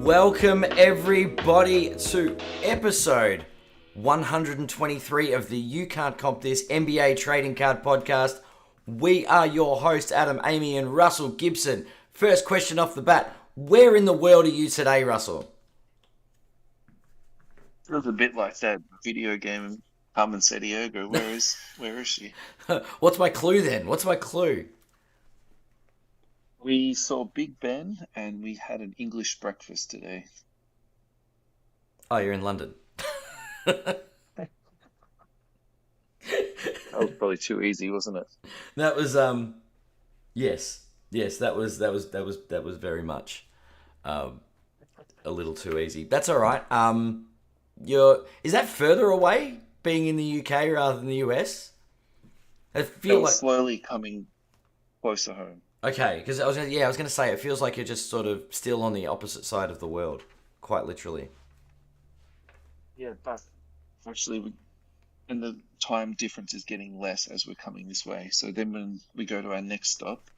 Welcome everybody to episode 123 of the You Can't Comp This NBA Trading Card Podcast. We are your hosts, Adam, Amy, and Russell Gibson. First question off the bat, where in the world are you today, Russell? Feels a bit like that video game Carmen Sandiego. Where is she? What's my clue then? What's my clue? We saw Big Ben and we had an English breakfast today. Oh, you're in London. That was probably too easy, wasn't it? That was yes. That was very much a little too easy. That's all right. Is that further away being in the UK rather than the US? I feel like slowly coming closer home. Okay, because I was going to say it feels like you're just sort of still on the opposite side of the world, quite literally. Yeah, but actually, and the time difference is getting less as we're coming this way. So then when we go to our next stop,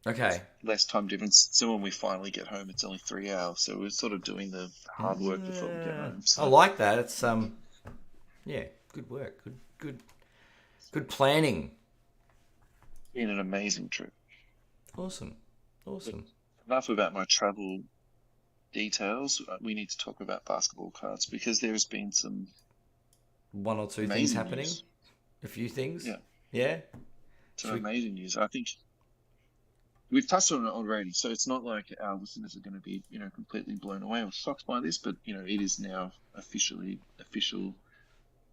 okay, less time difference. So when we finally get home, it's only 3 hours. So we're sort of doing the hard work before we get home. So. I like that. It's yeah, good work, good planning. Been an amazing trip. Awesome. Enough about my travel details. We need to talk about basketball cards because there's been some one or two things happening. News. A few things. Yeah. Some amazing news. I think we've touched on it already, so it's not like our listeners are going to be, completely blown away or shocked by this, but it is now official.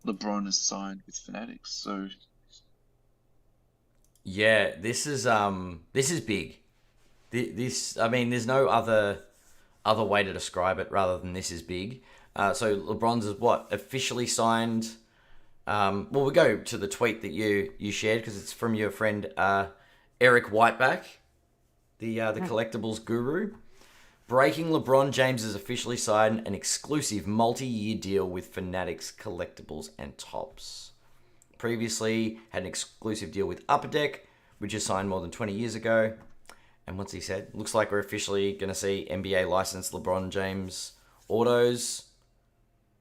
LeBron has signed with Fanatics, so. Yeah, this is big. I mean, there's no other way to describe it rather than this is big. So LeBron's is officially signed. Well, we go to the tweet that you shared because it's from your friend Eric Whiteback, the collectibles guru. Breaking LeBron James has officially signed an exclusive multi-year deal with Fanatics Collectibles and Topps. Previously had an exclusive deal with Upper Deck, which was signed more than 20 years ago. And what's he said? Looks like we're officially going to see NBA licensed LeBron James autos.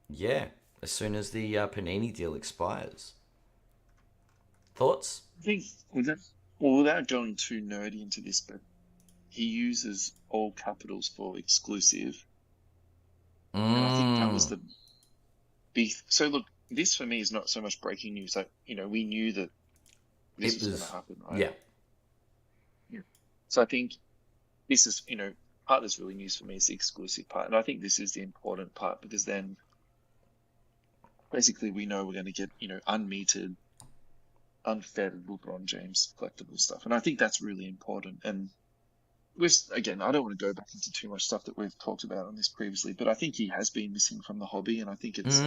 Yeah, as soon as the Panini deal expires. Thoughts? I think, without going too nerdy into this, but he uses all capitals for exclusive. And I think that was the big... So look, this for me is not so much breaking news. Like, we knew that this was going to happen, right? Yeah. So I think this is, part that's really news for me is the exclusive part. And I think this is the important part because then basically we know we're going to get, unmetered, unfettered LeBron James collectible stuff. And I think that's really important. And again, I don't want to go back into too much stuff that we've talked about on this previously, but I think he has been missing from the hobby. And I think it's...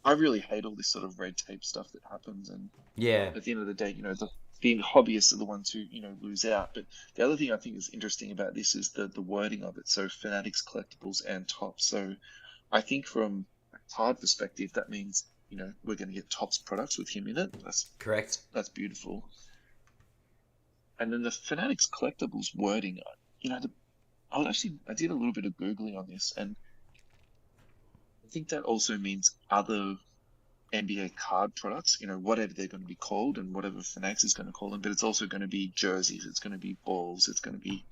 I really hate all this sort of red tape stuff that happens, and at the end of the day, the hobbyists are the ones who lose out. But the other thing I think is interesting about this is the wording of it. So Fanatics Collectibles and Topps. So I think from a card perspective, that means we're going to get Topps products with him in it. That's correct. That's beautiful. And then the Fanatics Collectibles wording, I did a little bit of Googling on this, and I think that also means other NBA card products, whatever they're going to be called and whatever Fanatics is going to call them, but it's also going to be jerseys, it's going to be balls, it's going to be,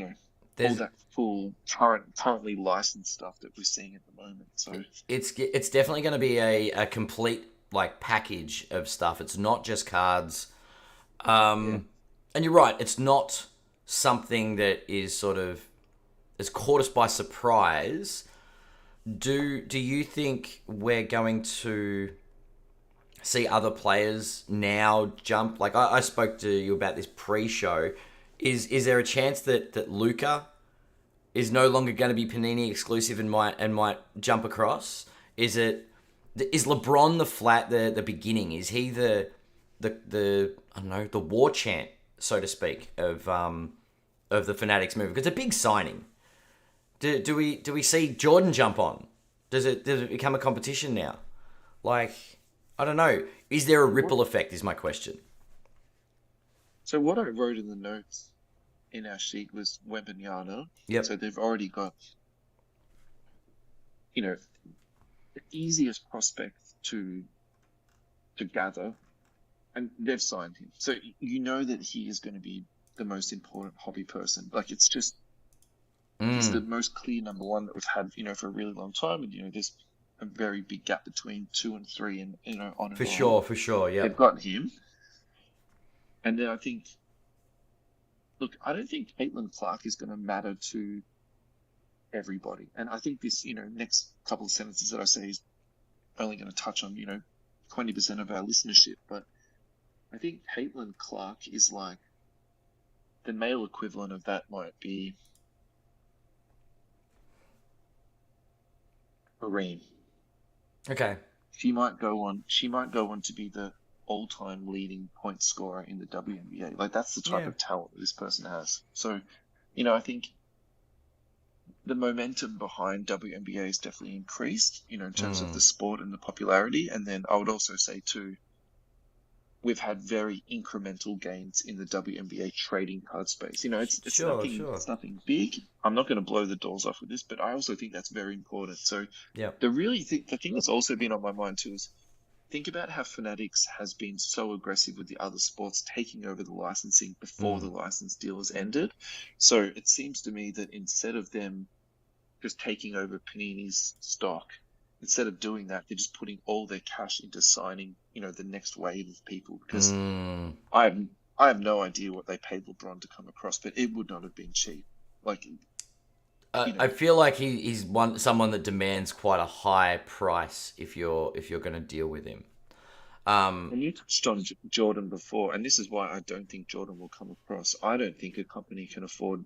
all that full currently licensed stuff that we're seeing at the moment. So it's definitely going to be a complete package of stuff. It's not just cards. And you're right, it's not something that is sort of has caught us by surprise. Do you think we're going to see other players now jump? Like I spoke to you about this pre-show. Is there a chance that Luka is no longer going to be Panini exclusive and might jump across? Is LeBron the beginning? Is he the I don't know, the war chant, so to speak, of the Fanatics movement? Because it's a big signing. Do we see Jordan jump on? Does it become a competition now? I don't know. Is there a ripple effect? Is my question. So what I wrote in the notes in our sheet was Wembanyama. Yep. So they've already got, the easiest prospect to gather, and they've signed him. So you know that he is going to be the most important hobby person. Like, it's just he's the most clear number one that we've had, for a really long time, and there's a very big gap between 2 and 3, and on and on. For sure, yeah. They've got him, and then I think, look, I don't think Caitlin Clark is going to matter to everybody, and I think this, next couple of sentences that I say is only going to touch on, 20% of our listenership, but I think Caitlin Clark is like the male equivalent of that might be Kareem. Okay. She might go on to be the all-time leading point scorer in the WNBA. Like, that's the type of talent that this person has. So, I think the momentum behind WNBA is definitely increased, in terms of the sport and the popularity. And then I would also say too, we've had very incremental gains in the WNBA trading card space. It's nothing big. I'm not going to blow the doors off with this, but I also think that's very important. So the thing that's also been on my mind too is, think about how Fanatics has been so aggressive with the other sports taking over the licensing before the license deal has ended. So it seems to me that instead of them just taking over Panini's stock, instead of doing that, they're just putting all their cash into signing, the next wave of people. Because I have no idea what they paid LeBron to come across, but it would not have been cheap. Like, I feel like he's someone that demands quite a high price if you're going to deal with him. And you touched on Jordan before, and this is why I don't think Jordan will come across. I don't think a company can afford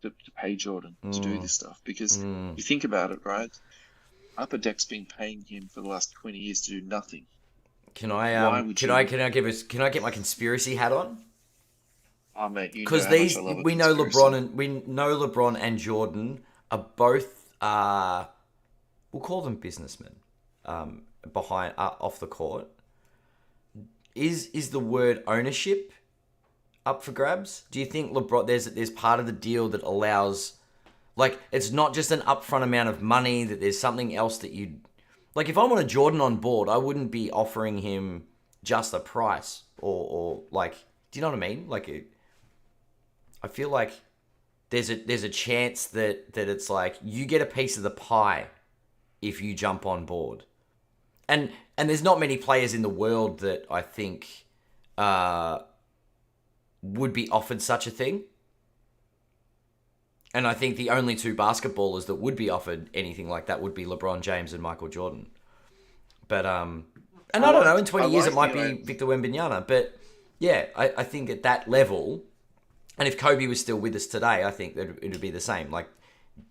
to pay Jordan to do this stuff, because you think about it, right? Upper Deck's been paying him for the last 20 years to do nothing. Can I get my conspiracy hat on? Oh, mate, because we know LeBron and Jordan are both we'll call them businessmen behind off the court. Is the word ownership up for grabs? Do you think LeBron there's part of the deal that allows, like, it's not just an upfront amount of money, that there's something else that like, if I want a Jordan on board, I wouldn't be offering him just a price or like, do you know what I mean? Like, I feel like there's a chance that it's like you get a piece of the pie if you jump on board, and there's not many players in the world that I think would be offered such a thing. And I think the only two basketballers that would be offered anything like that would be LeBron James and Michael Jordan. But and I don't know, in 20 years it might be Victor Wembanyama. But yeah, I think at that level, and if Kobe was still with us today, I think that it would be the same. Like,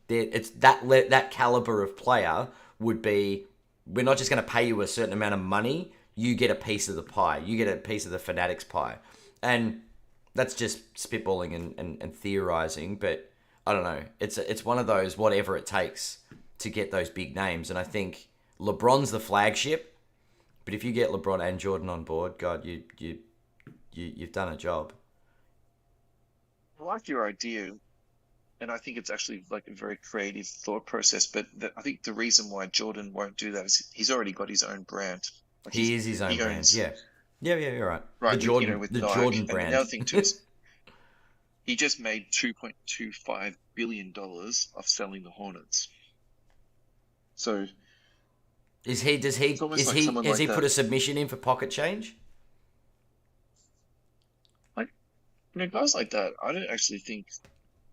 it's that caliber of player would be, we're not just going to pay you a certain amount of money. You get a piece of the pie. You get a piece of the Fanatics pie. And that's just spitballing and theorizing, but I don't know. It's one of those whatever it takes to get those big names. And I think LeBron's the flagship, but if you get LeBron and Jordan on board, God, you've done a job. I like your idea, and I think it's actually like a very creative thought process. But I think the reason why Jordan won't do that is he's already got his own brand. Like, he is his own brand. Yeah, you're right. Right, the Jordan, with the Nike. Jordan brand. And the other thing too is, he just made $2.25 billion off selling the Hornets. So, has he put a submission in for pocket change? Like, guys like that, I don't actually think,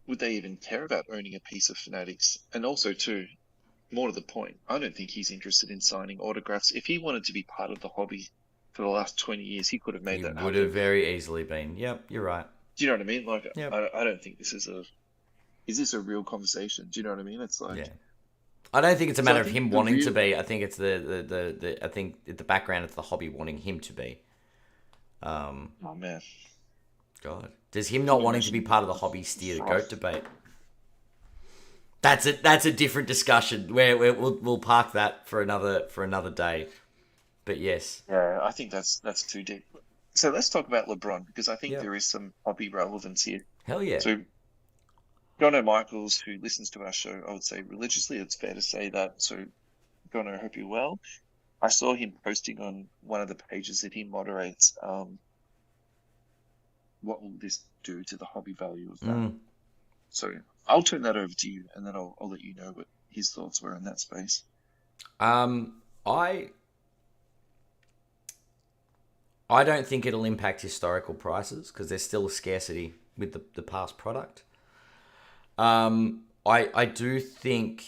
would they even care about owning a piece of Fanatics? And also too, more to the point, I don't think he's interested in signing autographs. If he wanted to be part of the hobby for the last 20 years, he could have made that happen. He would have very easily been. Yep, you're right. Do you know what I mean? Like, yep. I don't think this is a real conversation? Do you know what I mean? It's like, yeah. I don't think it's a matter of him wanting to be. I think it's I think the background of the hobby wanting him to be. Oh man, God, does him not wanting to be part of the hobby steer the GOAT debate? That's a different discussion. Where we'll park that for another day. But yes. Yeah, I think that's too deep. So let's talk about LeBron because I think Yeah. there is some hobby relevance here. Hell yeah. So John O'Michaels, who listens to our show, I would say religiously, it's fair to say that. So John, I hope you're well. I saw him posting on one of the pages that he moderates. What will this do to the hobby value of that? Mm. So I'll turn that over to you, and then I'll let you know what his thoughts were in that space. Um, I I don't think it'll impact historical prices because there's still a scarcity with the past product. I do think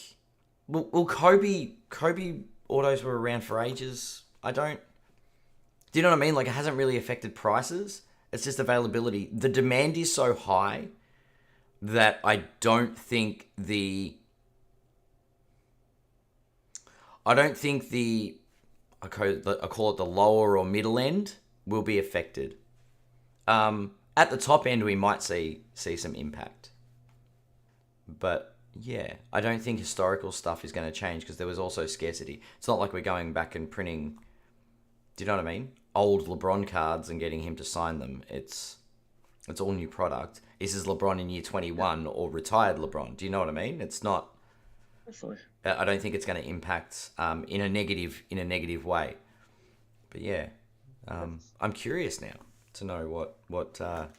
well Kobe autos were around for ages. I don't Do you know what I mean? Like it hasn't really affected prices. It's just availability. The demand is so high that I don't think the I call it the lower or middle end will be affected. At the top end, we might see some impact, but yeah, I don't think historical stuff is going to change because there was also scarcity. It's not like we're going back and printing. Do you know what I mean? Old LeBron cards and getting him to sign them. It's all new product. Is this LeBron in year Yeah, 21 or retired LeBron? Do you know what I mean? It's not. definitely. I don't think it's going to impact in a negative way. But yeah, Yeah. I'm curious now to know what Jono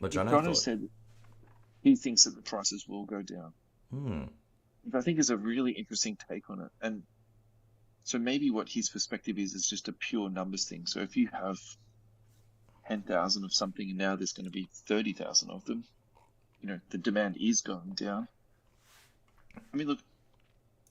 John has thought. said he thinks that the prices will go down, Hmm. which I think is a really interesting take on it. And so maybe what his perspective is just a pure numbers thing. So if you have 10,000 of something and now there's going to be 30,000 of them, the demand is going down. I mean, look,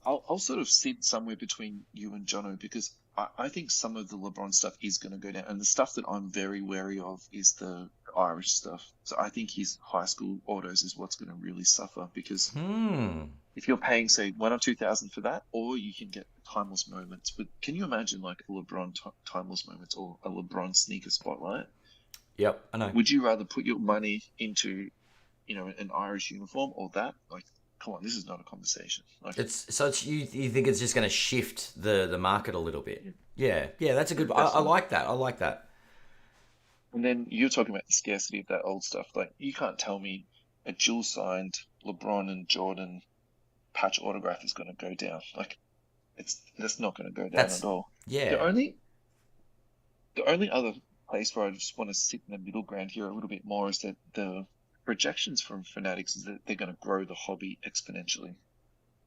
I'll sort of sit somewhere between you and Jono because I think some of the LeBron stuff is going to go down. And the stuff that I'm very wary of is the Irish stuff. So I think his high school autos is what's going to really suffer because Hmm. if you're paying, say, 1 or 2 thousand for that, or you can get timeless moments. But can you imagine like a LeBron timeless moments or a LeBron sneaker spotlight? Yep. I know. Would you rather put your money into, an Irish uniform or that? Like, come on, this is not a conversation. Like, You think it's just going to shift the market a little bit? yeah, Yeah. Yeah. That's a yeah, good. I definitely. like that. I like that. And then you're talking about the scarcity of that old stuff. Like, you can't tell me a dual signed LeBron and Jordan patch autograph is going to go down. Like, that's not going to go down at That's all. The yeah. only the only other place where I just want to sit in the middle ground here a little bit more is that the projections from Fanatics is that they're going to grow the hobby exponentially,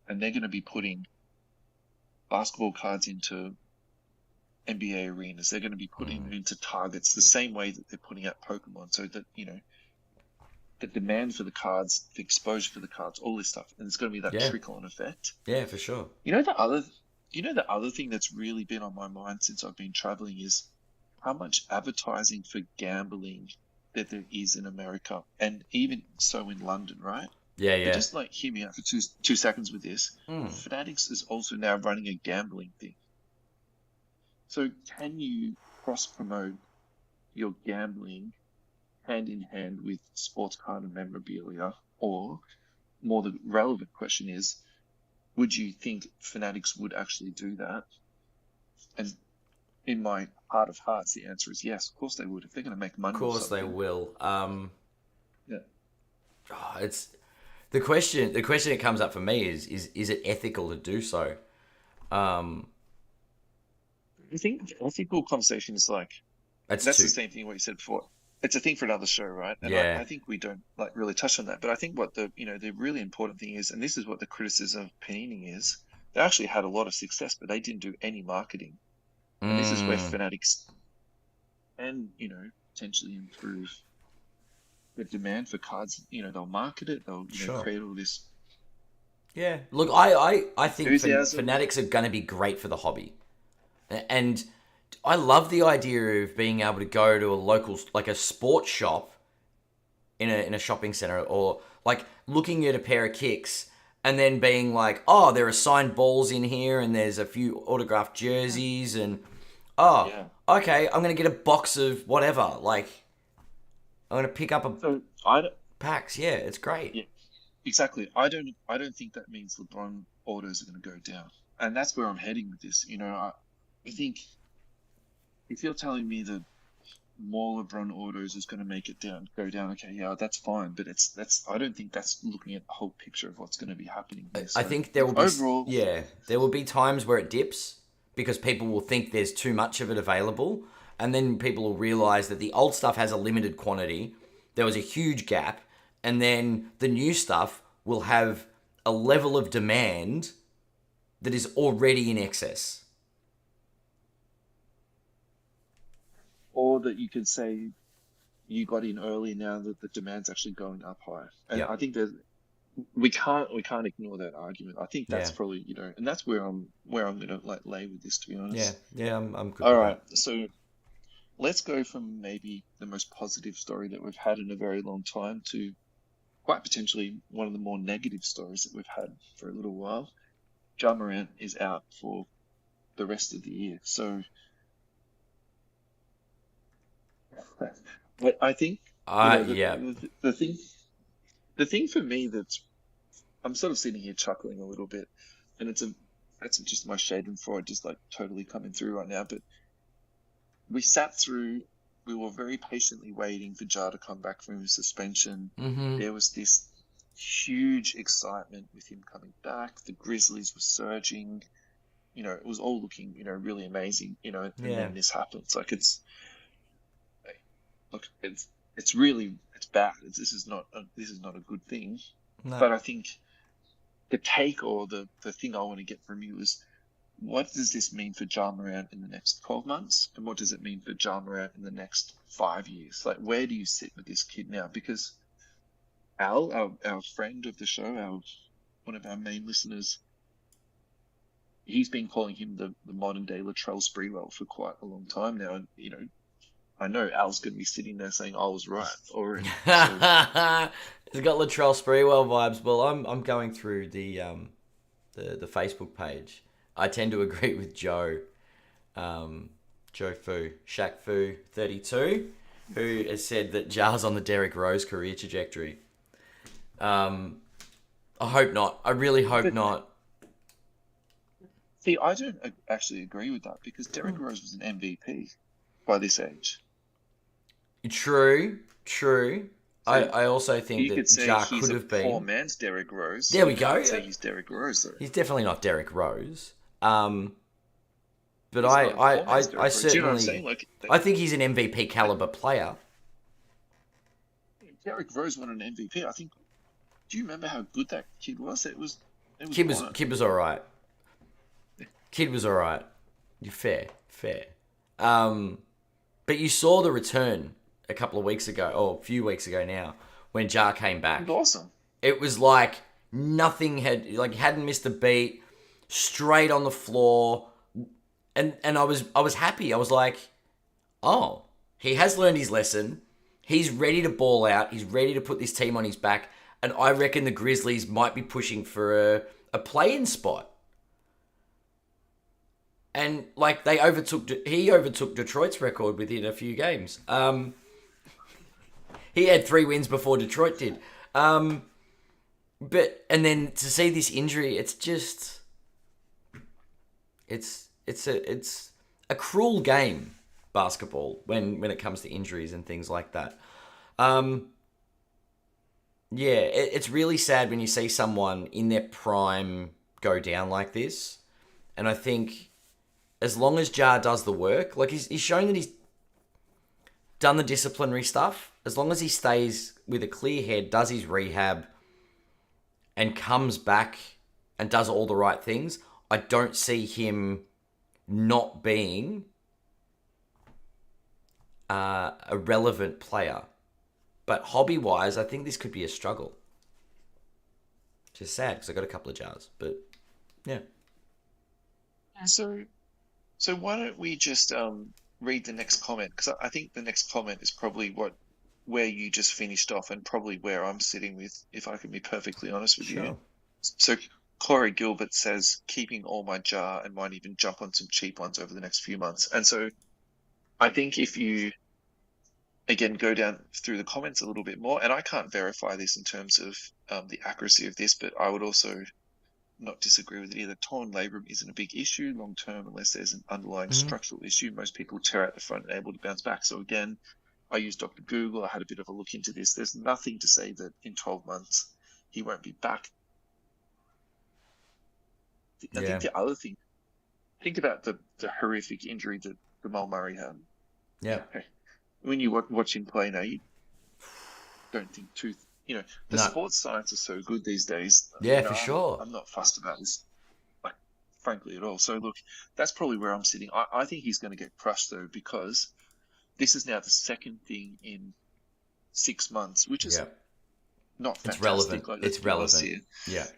and they're going to be putting basketball cards into NBA arenas. They're going to be putting Mm. them into targets the same way that they're putting out Pokemon, so that the demand for the cards, the exposure for the cards, all this stuff, and it's going to be that Yeah. trickle-on effect. Yeah. For sure. You know the other, the other thing that's really been on my mind since I've been traveling is how much advertising for gambling that there is in America, and even so in London, right? Yeah. But Yeah. just like hear me out for two seconds with this. Mm. Fanatics is also now running a gambling thing. So can you cross promote your gambling hand in hand with sports card and memorabilia? Or more the relevant question is, would you think Fanatics would actually do that? And in my heart of hearts, the answer is yes. Of course they would. If they're going to make Of money off course they something, will. yeah, It's the question. The question that comes up for me is it ethical to do so? Um, I think the ethical conversation is like that's that's the too. same thing what you said before. It's a thing for another show, right? And I, Yeah. I think we don't like really touch on that. But I think what the really important thing is, and this is what the criticism of Panini is, they actually had a lot of success, but they didn't do any marketing. And this is where Mm, Fanatics can, potentially improve the demand for cards. They'll market it, they'll, sure. create all this Yeah. Look, I think enthusiasm. fanatics are going to be great for the hobby, and I love the idea of being able to go to a local like a sports shop in a shopping center or like looking at a pair of kicks and then being like, oh, there are signed balls in here and there's a few autographed Yeah. jerseys and oh, Yeah. okay, I'm gonna get a box of whatever. Like I'm gonna pick up a So I don't, packs. Yeah, it's great. yeah, exactly. I don't think that means LeBron orders are going to go down, and that's where I'm heading with this. I think if you're telling me that more LeBron autos is going to make it go down, okay, yeah, that's fine. But that's I don't think that's looking at the whole picture of what's going to be happening here. I So think there will look, be, overall, yeah, there will be times where it dips because people will think there's too much of it available, and then people will realize that the old stuff has a limited quantity. There was a huge gap, and then the new stuff will have a level of demand that is already in excess. or that you could say you got in early now that the demand's actually going up higher. And I Yep. think that we can't ignore that argument. I think that's Yeah. probably, and that's where I'm gonna like lay with this, to be Yeah. honest. Yeah. I'm good All with right, that. so let's go from maybe the most positive story that we've had in a very long time to quite potentially one of the more negative stories that we've had for a little while. Ja Morant is out for the rest of the year. So but I think, Yeah. the thing for me that's I'm sort of sitting here chuckling a little bit, and that's just my Schadenfreude just like totally coming through right now. But we sat through, we were very patiently waiting for Ja to come back from his suspension. Mm-hmm. There was this huge excitement with him coming back. The Grizzlies were surging. It was all looking, really amazing. And Yeah. then this happens. Like look, it's really it's bad. This is not a good thing. No. But I think the take or the thing I want to get from you is what does this mean for Ja Morant in the next 12 months? And what does it mean for Ja Morant in the next 5 years? Like, where do you sit with this kid now? Because Al, our friend of the show, one of our main listeners, he's been calling him the modern day Latrell Sprewell for quite a long time now. And, I know Al's going to be sitting there saying I was right already. So, It's got Latrell Sprewell vibes. Well, I'm going through the Facebook page. I tend to agree with Joe, Joe Fu, Shaq Fu 32, who has said that Jar's on the Derrick Rose career trajectory. Um, I hope not. I really hope but not. see, I don't actually agree with that because Derrick Rose was an MVP by this age. True, true. So I also think you that could say Jar he's could a have poor been. man's Derrick Rose. There we You go. can't say he's Derrick Rose though. He's definitely not Derrick Rose. But He's not a poor man's I Derrick Rose. Do you know what I'm saying? certainly, I think he's an MVP caliber player. Derrick Rose won an MVP. I think. Do you remember how good that kid was? It was wild. Kid was all right. Kid was all right. You're fair, fair. Um, but you saw the return a couple of weeks ago, or a few weeks ago now, when Jar came It was back. awesome. It was like nothing hadn't missed a beat, straight on the floor, and I was happy. I was like, oh, he has learned his lesson. He's ready to ball out. He's ready to put this team on his back. And I reckon the Grizzlies might be pushing for a play-in spot. And like he overtook Detroit's record within a few games. He had 3 wins before Detroit did. But and then to see this injury, it's just it's a cruel game, basketball, when it comes to injuries and things like that. Yeah, it's really sad when you see someone in their prime go down like this. And I think as long as Jar does the work, like he's shown that he's done the disciplinary stuff, as long as he stays with a clear head, does his rehab, and comes back and does all the right things, I don't see him not being a relevant player. But hobby-wise, I think this could be a struggle. Which is sad because I got a couple of jars, but yeah. So, so why don't we just read the next comment? Because I think the next comment is probably where you just finished off, and probably where I'm sitting with, if I can be perfectly honest with you. Sure. So Corey Gilbert says, keeping all my jar and might even jump on some cheap ones over the next few months. And so I think if you again go down through the comments a little bit more, and I can't verify this in terms of the accuracy of this, but I would also not disagree with it either. Torn labrum isn't a big issue long term unless there's an underlying Mm. structural issue. Most people tear out the front and are able to bounce back. So again, I used Dr. Google. I had a bit of a look into this. There's nothing to say that in 12 months he won't be back. I think Yeah. the other thing, think about the horrific injury that Jamal Murray had. Yeah. Okay. When you watch him play now, you don't think too. The No. sports science is so good these days. Yeah, for sure. I'm not fussed about this, like, frankly, at all. So look, that's probably where I'm sitting. I think he's going to get crushed though, because this is now the second thing in 6 months, which is Yeah. not It's fantastic. relevant. Like, It's let's be honest relevant. here. Yeah.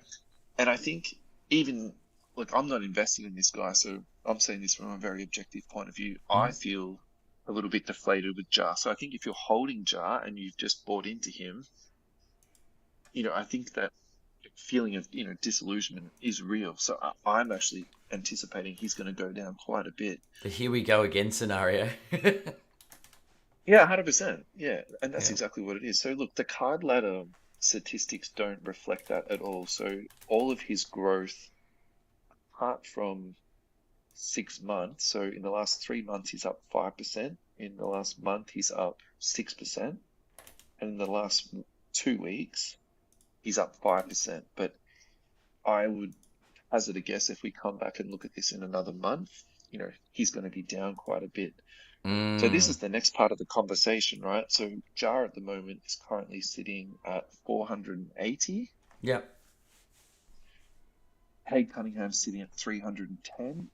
And I think even, look, I'm not invested in this guy, so I'm saying this from a very objective point of view. I feel a little bit deflated with Jar. So I think if you're holding Jar and you've just bought into him, I think that feeling of, disillusionment is real. So I'm actually anticipating he's going to go down quite a bit. The here we go again scenario. Yeah, 100%. Yeah, and that's Yeah. exactly what it is. So look, the card ladder statistics don't reflect that at all. So all of his growth, apart from 6 months, so in the last 3 months he's up 5%. In the last month he's up 6%, and in the last 2 weeks he's up 5%. But I would hazard a guess if we come back and look at this in another month, he's going to be down quite a bit. So this is the next part of the conversation, right? So Jar at the moment is currently sitting at 480. Yeah. Cade Cunningham's sitting at 310.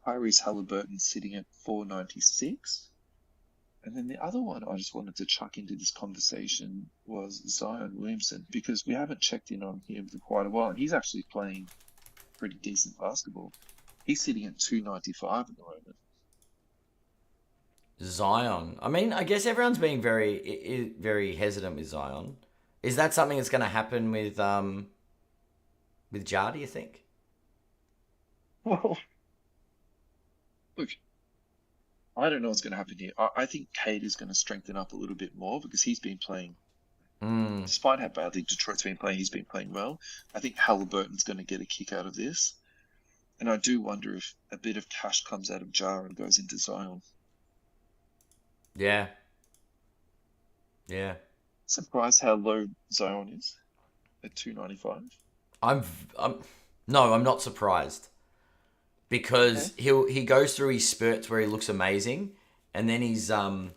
Tyrese Halliburton's sitting at 496. And then the other one I just wanted to chuck into this conversation was Zion Williamson, because we haven't checked in on him for quite a while. And he's actually playing pretty decent basketball. He's sitting at 295 at the moment. Zion. I mean, I guess everyone's being very hesitant with Zion. Is that something that's going to happen with Jar, do you think? Well, look, I don't know what's going to happen here. I think Cade is going to strengthen up a little bit more because he's been playing, despite how badly Detroit's been playing, he's been playing well. I think Halliburton's going to get a kick out of this. And I do wonder if a bit of cash comes out of Jar and goes into Zion. Yeah. Yeah. Surprised how low Zion is at 295. I'm not surprised. Because he goes through his spurts where he looks amazing, and then he's and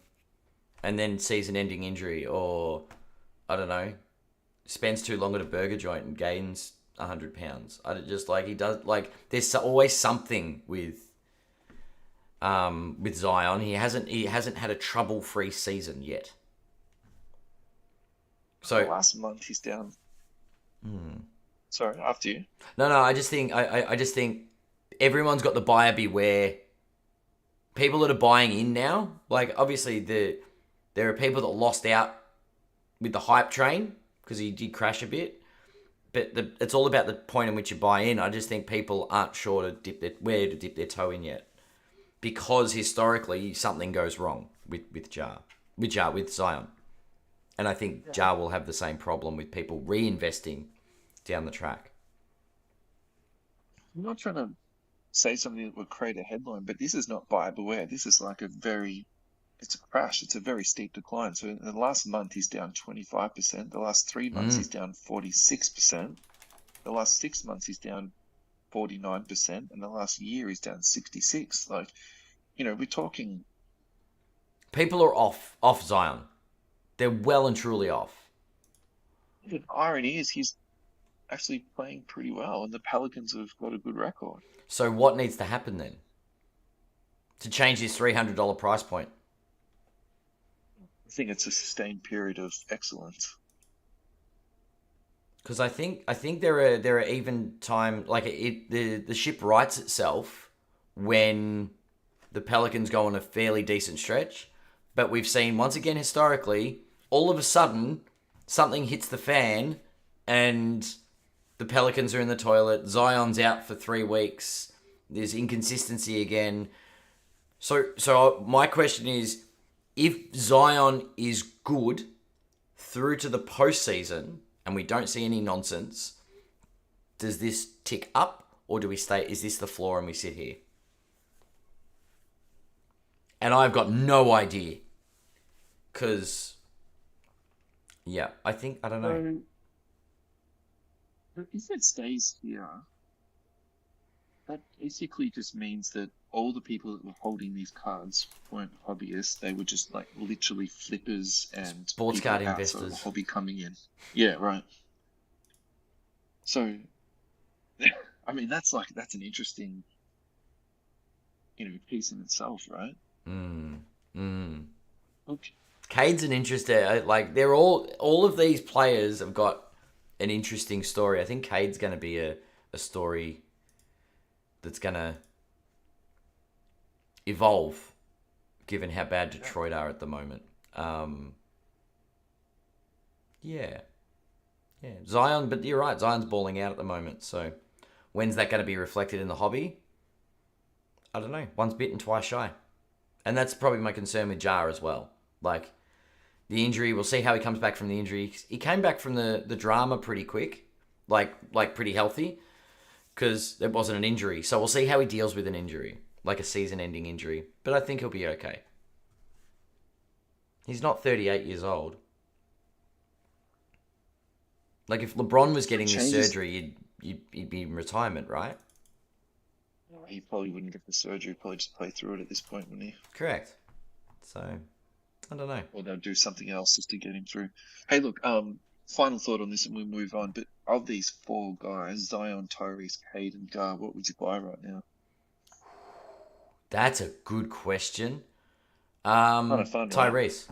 then season-ending injury, or I don't know, spends too long at a burger joint and gains 100 pounds. I just he does there's always something with Zion. He hasn't had a trouble-free season yet. So last month he's down. Sorry, after you. No, I just think I just think everyone's got the buyer beware. People that are buying in now, obviously there are people that lost out with the hype train because he did crash a bit, but it's all about the point in which you buy in. I just think people aren't sure where to dip their toe in yet, because historically something goes wrong with Zion, and I think Jar will have the same problem with people reinvesting down the track. I'm not trying to say something that would create a headline, but this is not buyer beware. This is it's a crash. It's a very steep decline. So in the last month, he's down 25%. The last 3 months, he's down 46%. The last 6 months, he's down 49%. And the last year, he's down 66%. We're talking... People are off Zion. They're well and truly off. The irony is he's actually playing pretty well, and the Pelicans have got a good record. So what needs to happen then to change his $300 price point? I think it's a sustained period of excellence. Because I think there are even time the ship rights itself when the Pelicans go on a fairly decent stretch, but we've seen once again historically, all of a sudden something hits the fan and the Pelicans are in the toilet. Zion's out for 3 weeks. There's inconsistency again. So my question is, if Zion is good through to the postseason and we don't see any nonsense, does this tick up, or do we stay? Is this the floor and we sit here? And I've got no idea. Because, yeah, I don't know. So, if it stays here, that basically just means that all the people that were holding these cards weren't hobbyists. They were just like literally flippers and Sports people card outside of the investors. hobby coming in. Yeah, right. So, I mean, that's an interesting, piece in itself, right? Okay. Cade's an interesting. Like they're all of these players have got an interesting story. I think Cade's going to be a story that's going to evolve, given how bad Detroit are at the moment. Yeah. Zion, but you're right. Zion's balling out at the moment. So when's that going to be reflected in the hobby? I don't know. Once bitten, twice shy. And that's probably my concern with Jar as well. Like, the injury, we'll see how he comes back from the injury. He came back from the drama pretty quick. Like pretty healthy. Because it wasn't an injury. So we'll see how he deals with an injury. Like a season-ending injury. But I think he'll be okay. He's not 38 years old. Like, if LeBron was getting this surgery, he'd be in retirement, right? He probably wouldn't get the surgery. He'd probably just play through it at this point, wouldn't he? Correct. So, I don't know. Or they'll do something else just to get him through. Hey, look, final thought on this and we'll move on. But of these four guys, Zion, Tyrese, Cade, and Gar, what would you buy right now? That's a good question. Kind of fun, right? Tyrese.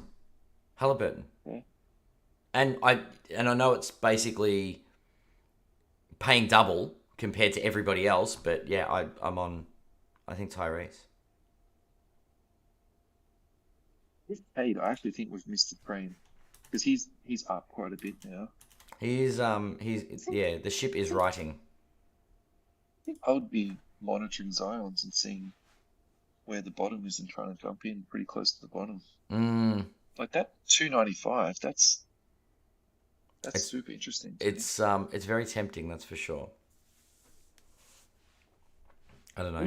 Halliburton. Yeah. And I know it's basically paying double compared to everybody else, but yeah, I'm on, I think Tyrese. With Cade, I actually think we've missed the train because he's up quite a bit now. He's the ship is righting. I think I would be monitoring Zion's and seeing where the bottom is and trying to jump in pretty close to the bottom. Like that 295, that's super interesting. It's very tempting, that's for sure. I don't know.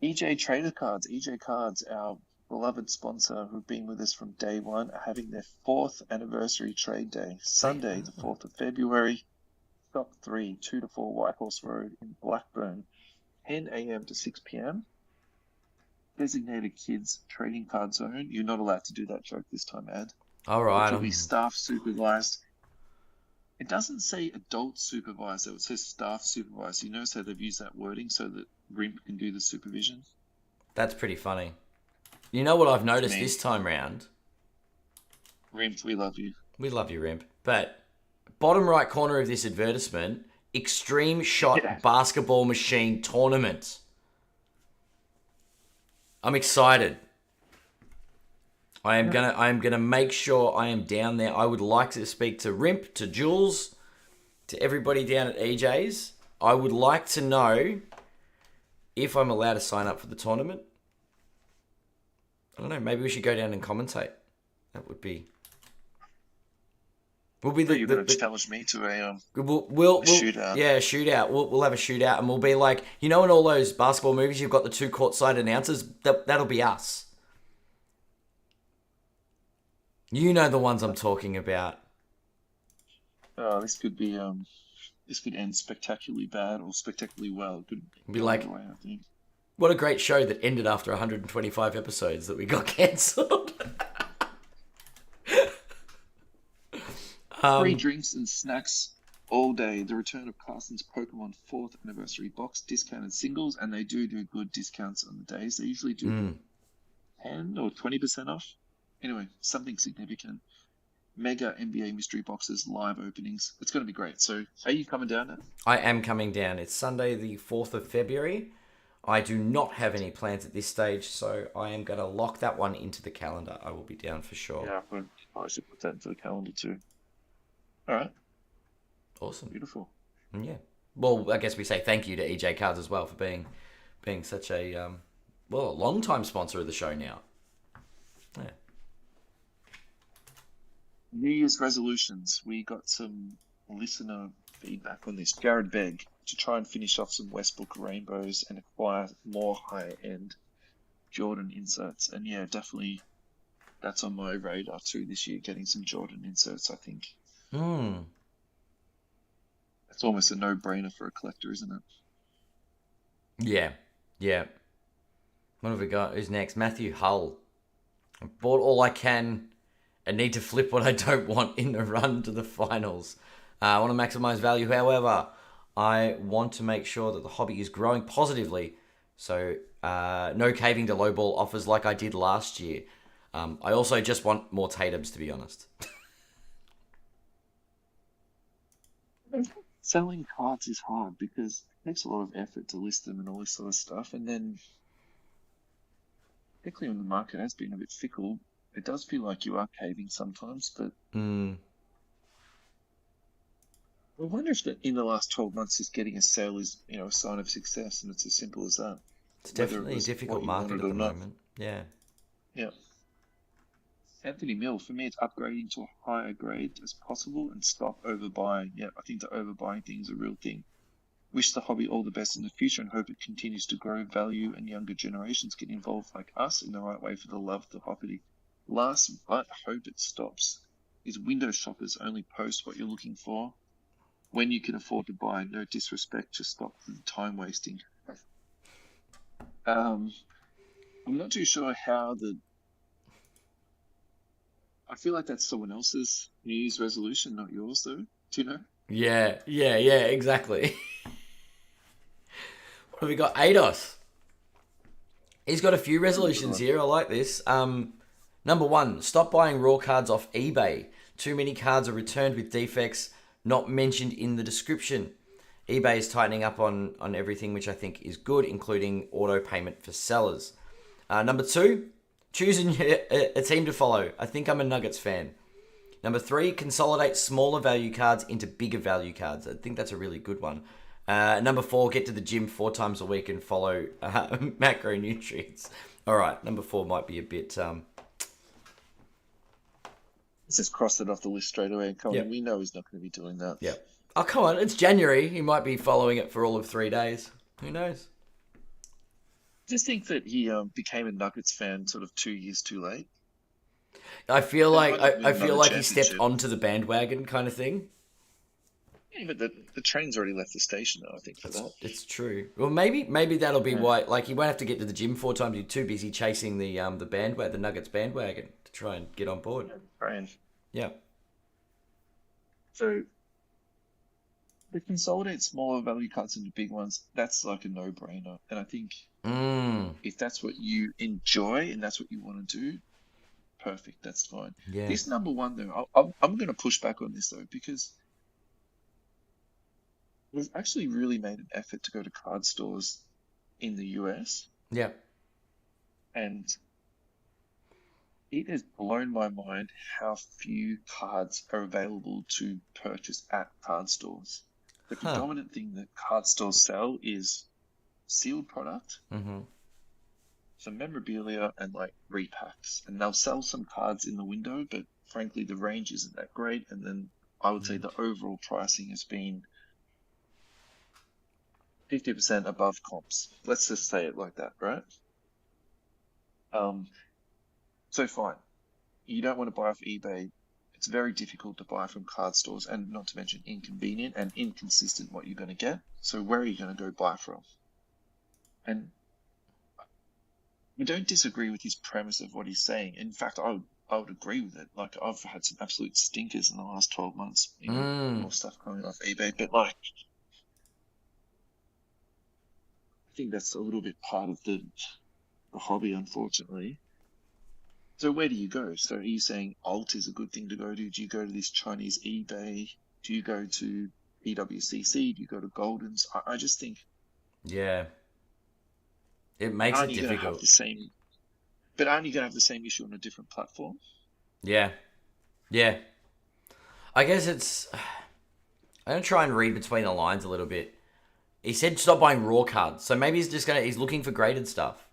EJ Trader Cards, EJ Cards, our beloved sponsor who've been with us from day one, are having their 4th anniversary trade day, Sunday, the 4th of February, Shop 3, 2 to 4 Whitehorse Road in Blackburn, 10 a.m. to 6 p.m. Designated kids trading card zone. You're not allowed to do that joke this time, Ad. All right. Which will be staff supervised. It doesn't say adult supervised, though. It says staff supervised. You notice how they've used that wording so that RIMP can do the supervision? That's pretty funny. You know what I've noticed this time round? RIMP, we love you. We love you, RIMP. But bottom right corner of this advertisement, Extreme Shot Basketball Machine Tournament. I'm excited. I am gonna make sure I am down there. I would like to speak to Rimp, to Jules, to everybody down at EJ's. I would like to know if I'm allowed to sign up for the tournament. I don't know. Maybe we should go down and commentate. That would be. We'll be You're going to challenge me to a shootout. Yeah, a shootout. We'll have a shootout, and we'll be like, in all those basketball movies, you've got the 2 courtside announcers. That'll be us. You know the ones I'm talking about. Oh, this could be this could end spectacularly bad or spectacularly well. It could be like, way, I think. What a great show that ended after 125 episodes that we got cancelled. Free drinks and snacks all day. The return of Carson's Pokemon 4th anniversary box, discounted singles, and they do good discounts on the days. They usually do 10 or 20% off. Anyway, something significant. Mega NBA mystery boxes, live openings. It's going to be great. So, are you coming down now? I am coming down. It's Sunday, the 4th of February. I do not have any plans at this stage, so I am going to lock that one into the calendar. I will be down for sure. Yeah, I should put that into the calendar too. All right. Awesome. Beautiful. Yeah. Well, I guess we say thank you to EJ Cards as well for being such a a long-time sponsor of the show now. Yeah. New Year's resolutions. We got some listener feedback on this. Jared Begg, to try and finish off some Westbrook rainbows and acquire more high-end Jordan inserts. And yeah, definitely that's on my radar too this year, getting some Jordan inserts, I think. It's almost a no-brainer for a collector, isn't it? Yeah. What have we got? Who's next? Matthew Hull. I bought all I can and need to flip what I don't want in the run to the finals. I want to maximize value. However, I want to make sure that the hobby is growing positively. So no caving to lowball offers like I did last year. I also just want more Tatums, to be honest. Selling cards is hard because it takes a lot of effort to list them and all this sort of stuff. And then, particularly when the market has been a bit fickle, it does feel like you are caving sometimes. But I wonder if in the last 12 months, just getting a sale is, a sign of success, and it's as simple as that. It's definitely a difficult market at the moment. Yeah. Anthony Mill, for me, it's upgrading to a higher grade as possible and stop overbuying. Yeah, I think the overbuying thing is a real thing. Wish the hobby all the best in the future and hope it continues to grow value and younger generations get involved like us in the right way for the love of the hobby. Last but hope it stops. Is window shoppers only post what you're looking for when you can afford to buy? No disrespect, just stop the time wasting. I'm not too sure how I feel like that's someone else's New Year's resolution, not yours, though. Do you know? Yeah, exactly. What have we got? Ados. He's got a few resolutions here. I like this. Number 1, stop buying raw cards off eBay. Too many cards are returned with defects not mentioned in the description. eBay is tightening up on everything, which I think is good, including auto payment for sellers. Number 2, choosing a team to follow. I think I'm a Nuggets fan. Number 3, consolidate smaller value cards into bigger value cards. I think that's a really good one. Number 4, get to the gym 4 times a week and follow macronutrients. All right, number 4 might be a bit... Let's just cross it off the list straight away. Colin, Yep. We know he's not going to be doing that. Yeah. Oh, come on. It's January. He might be following it for all of 3 days. Who knows? Just think that he became a Nuggets fan sort of 2 years too late. I feel like might I feel win like another he stepped championship. onto the bandwagon kind of thing. Yeah, but the train's already left the station, though, I think, for that. It's true. Well, maybe that'll be why. Like, he won't have to get to the gym 4 times. He's too busy chasing the bandwagon, the Nuggets bandwagon, to try and get on board. Train. Yeah. So, the consolidate smaller value cards into big ones, that's like a no-brainer. And I think if that's what you enjoy and that's what you want to do, perfect, that's fine. Yeah. This number 1, though, I'm going to push back on this, though, because we've actually really made an effort to go to card stores in the US, Yeah. and it has blown my mind how few cards are available to purchase at card stores. The predominant thing that card stores sell is sealed product, some memorabilia, and like repacks. And they'll sell some cards in the window, but frankly, the range isn't that great. And then I would say the overall pricing has been 50% above comps. Let's just say it like that, right? So fine. You don't want to buy off eBay. It's very difficult to buy from card stores, and not to mention inconvenient and inconsistent what you're going to get. So where are you going to go buy from? And I don't disagree with his premise of what he's saying. In fact, I would agree with it. Like, I've had some absolute stinkers in the last 12 months. More stuff coming off eBay, but like, I think that's a little bit part of the hobby, unfortunately. So where do you go? So are you saying Alt is a good thing to go to? Do you go to this Chinese eBay? Do you go to PWCC? Do you go to Goldens? I just think... Yeah. It makes it difficult. Aren't you going to have the same issue on a different platform? Yeah. I guess it's... I'm going to try and read between the lines a little bit. He said stop buying raw cards. So maybe he's looking for graded stuff.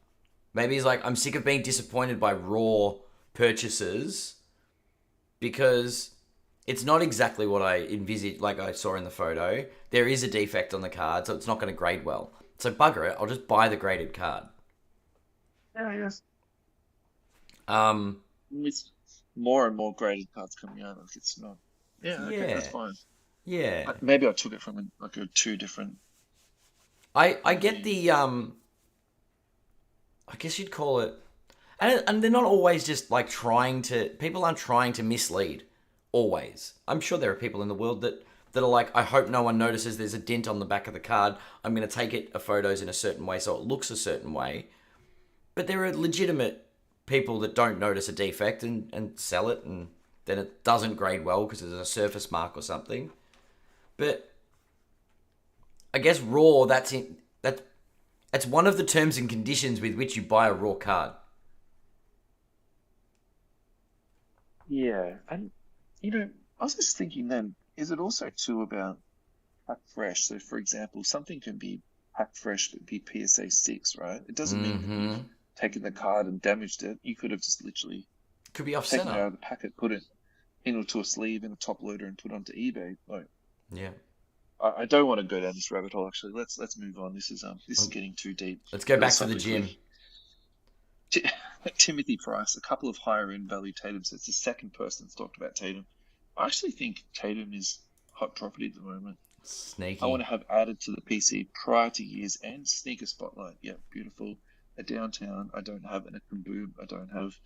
Maybe he's like, I'm sick of being disappointed by raw purchases, because it's not exactly what I envisaged, like I saw in the photo. There is a defect on the card, so it's not going to grade well. So bugger it, I'll just buy the graded card. Yeah, yes. Um, With more and more graded cards coming out, like it's not. Yeah, okay, that's yeah, fine. yeah. Maybe I took it from like a two different I point of get view. the I guess you'd call it, and they're not always just like trying to. People aren't trying to mislead. Always, I'm sure there are people in the world that are like, I hope no one notices there's a dent on the back of the card. I'm going to take it a photos in a certain way so it looks a certain way. But there are legitimate people that don't notice a defect and sell it, and then it doesn't grade well because there's a surface mark or something. But I guess raw, that's one of the terms and conditions with which you buy a raw card. Yeah, and I was just thinking then, is it also too about pack fresh? So, for example, something can be pack fresh but be PSA 6, right? It doesn't mean that you've Mm-hmm. taken the card and damaged it. You could have just literally Could be off taken it center. out of the packet, put it into a sleeve in a top loader, and put it onto eBay. Like, Yeah. I don't want to go down this rabbit hole. Actually, let's move on. This is Um, getting too deep Let's go back to the philosophically. gym. Ti- Timothy Price, a couple of higher end value Tatum sets. The second person that's talked about Tatum. I actually think Tatum is hot property at the moment. I want Sneaky. to have added to the PC prior to year's end. Sneaker Spotlight. Yeah, beautiful. A downtown. I don't have, and a Kaboom. I don't have.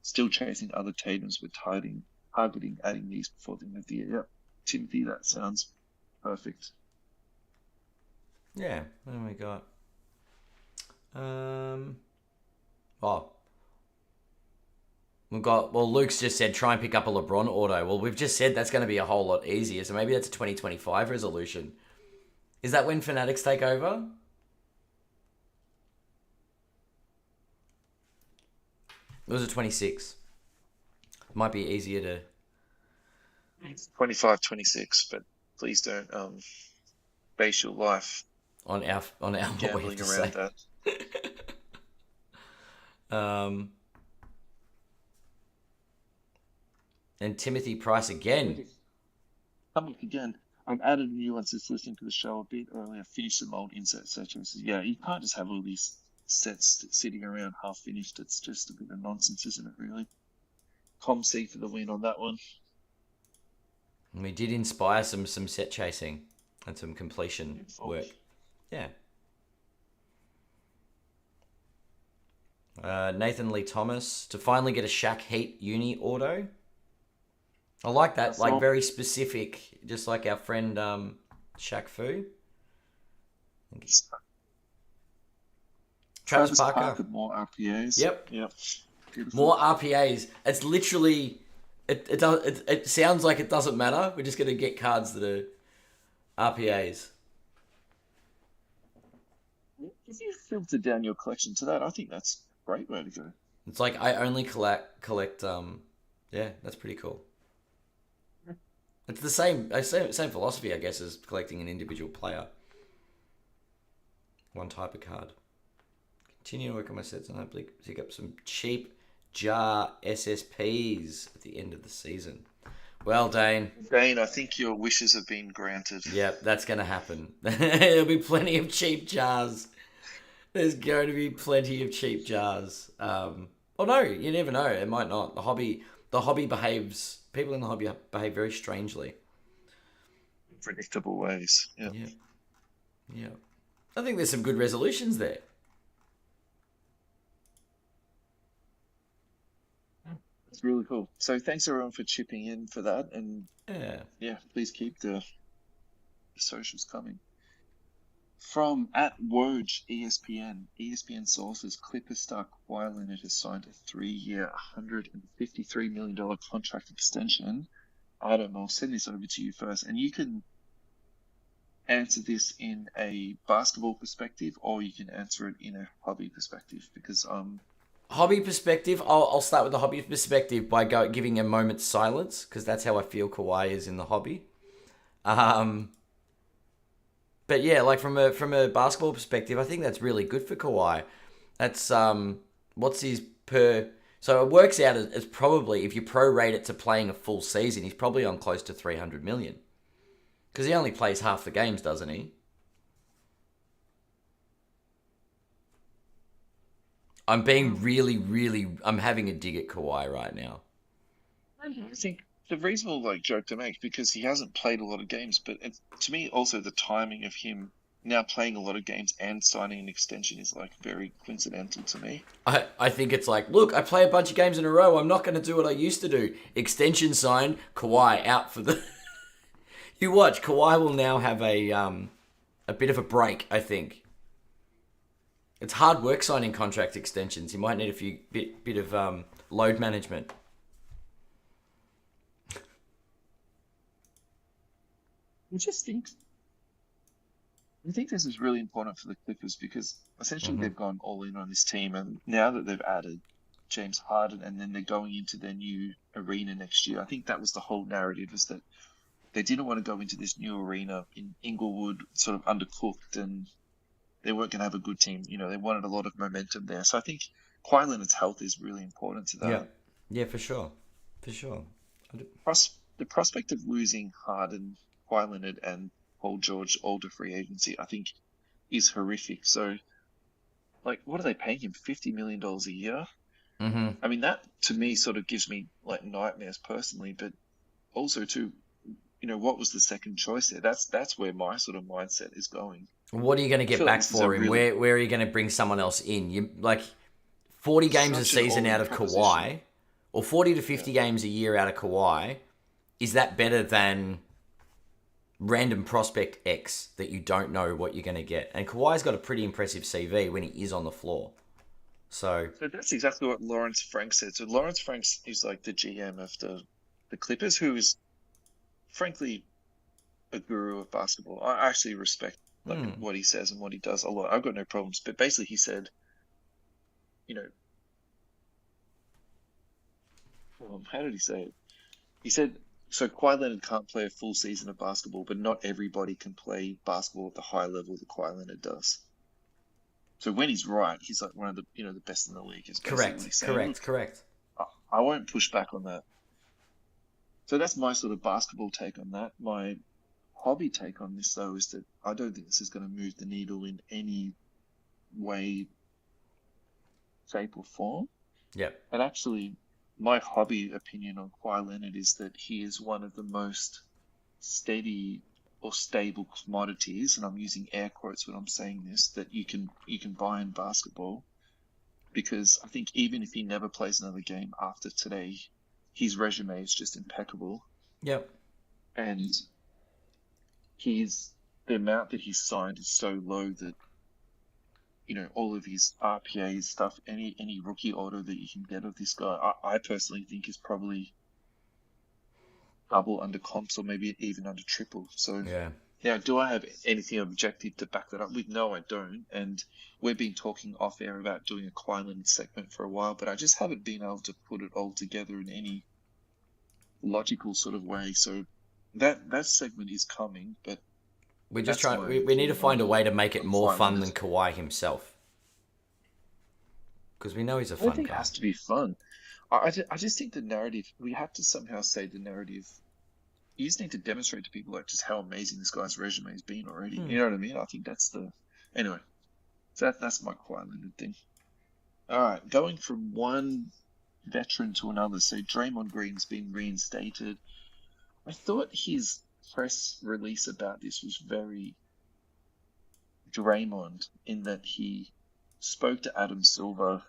Still chasing other Tatums with targeting adding these before the end of the year. Yeah, Timothy, that sounds perfect. Yeah. What do we got? Oh, we've got. Well, Luke's just said try and pick up a LeBron auto. Well, we've just said that's going to be a whole lot easier. So maybe that's a 2025 resolution. Is that when Fanatics take over? It was a 26. Might be easier to 25, 26, but please don't base your life on our what we have gambling to around say. that. Um, and Timothy Price again. Come back again. I've added a new one since listening to the show a bit earlier. Finished some old insert sets. Yeah, you can't just have all these sets sitting around half finished. It's just a bit of nonsense, isn't it, really? Com C for the win on that one. And we did inspire some set chasing and some completion Beautiful. work. Yeah. Nathan Lee Thomas to finally get a Shaq Heat uni auto. I like that, That's like all. very specific, just like our friend Shaq Fu. Travis Travis Parker. Parker, more RPAs. Yep. Yep. Beautiful. More RPAs. It's literally it sounds like it doesn't matter. We're just gonna get cards that are RPAs. If you filter down your collection to that, I think that's a great way to go. It's like I only collect yeah, that's pretty cool. It's the same philosophy, I guess, as collecting an individual player. One type of card. Continue to work on my sets and hopefully pick up some cheap jar SSPs at the end of the season. Well, Dane, Dane, I think your wishes have been granted. yeah, that's going to happen. There'll be plenty of cheap jars. There's going to be plenty of cheap jars. Oh no, you never know. It might not. The hobby behaves. People in the hobby behave very strangely. Predictable ways. Yeah. Yeah, yeah. I think there's some good resolutions there. It's really cool. So thanks everyone for chipping in for that. And Yeah. yeah, please keep the socials coming. From at Woj ESPN. ESPN sources Clipper star Kawhi Leonard has signed a 3-year, $153 million contract extension. Adam, I'll send this over to you first, and you can answer this in a basketball perspective, or you can answer it in a hobby perspective, because Hobby perspective, I'll start with the hobby perspective by giving a moment's silence because that's how I feel Kawhi is in the hobby. But yeah, like from a basketball perspective, I think that's really good for Kawhi. That's what's his per So it works out as probably, if you prorate it to playing a full season, he's probably on close to 300 million. Because he only plays half the games, doesn't he? I'm being I'm having a dig at Kawhi right now. I think the reasonable joke to make because he hasn't played a lot of games, but to me also the timing of him now playing a lot of games and signing an extension is very coincidental to me. I think it's look, I play a bunch of games in a row. I'm not going to do what I used to do. Extension signed, Kawhi out for the... You watch, Kawhi will now have a bit of a break, I think. It's hard work signing contract extensions. You might need a few bit of load management. I think this is really important for the Clippers because essentially they've gone all in on this team, and now that they've added James Harden and then they're going into their new arena next year, I think that was the whole narrative, is that they didn't want to go into this new arena in Inglewood sort of undercooked and they weren't going to have a good team. They wanted a lot of momentum there. So I think Kawhi Leonard's health is really important to that. Yeah, for sure. The prospect of losing Harden, Kawhi Leonard and Paul George all to free agency, I think, is horrific. So, what are they paying him? $50 million a year? Mm-hmm. I mean, that to me sort of gives me nightmares personally, but also too, what was the second choice there? That's where my sort of mindset is going. What are you going to get back for him? Where are you going to bring someone else in? You 40 games a season out of Kawhi, or 40 to 50 games a year out of Kawhi. Is that better than random prospect X that you don't know what you're going to get? And Kawhi's got a pretty impressive CV when he is on the floor. So that's exactly what Lawrence Frank said. So Lawrence Frank is the GM of the Clippers, who is frankly a guru of basketball. I actually respect what he says and what he does a lot. I've got no problems. But basically he said, how did he say it? He said, so Kawhi Leonard can't play a full season of basketball, but not everybody can play basketball at the high level that Kawhi Leonard does. So when he's right, he's one of the the best in the league. Is correct. I won't push back on that. So that's my sort of basketball take on that. My hobby take on this, though, is that I don't think this is going to move the needle in any way, shape, or form. Yep. And actually, my hobby opinion on Kawhi Leonard is that he is one of the most steady or stable commodities, and I'm using air quotes when I'm saying this, that you can buy in basketball. Because I think even if he never plays another game after today, his resume is just impeccable. Yep. And the amount that he's signed is so low that, all of his RPA stuff, any rookie auto that you can get of this guy, I personally think is probably double under comps or maybe even under triple. So yeah. Now, do I have anything objective to back that up with? No, I don't. And we've been talking off air about doing a Kawhi Leonard segment for a while, but I just haven't been able to put it all together in any logical sort of way. So that segment is coming, but we're just trying. We need to find a way to make it more fun than Kawhi himself, because we know he's a fun guy. I think it has to be fun. I just think the narrative, we have to somehow say the narrative. You just need to demonstrate to people just how amazing this guy's resume has been already. You know what I mean? I think that's anyway. So that's my Kawhi Leonard thing. All right, going from one veteran to another. So Draymond Green's been reinstated. I thought his press release about this was very Draymond, in that he spoke to Adam Silver,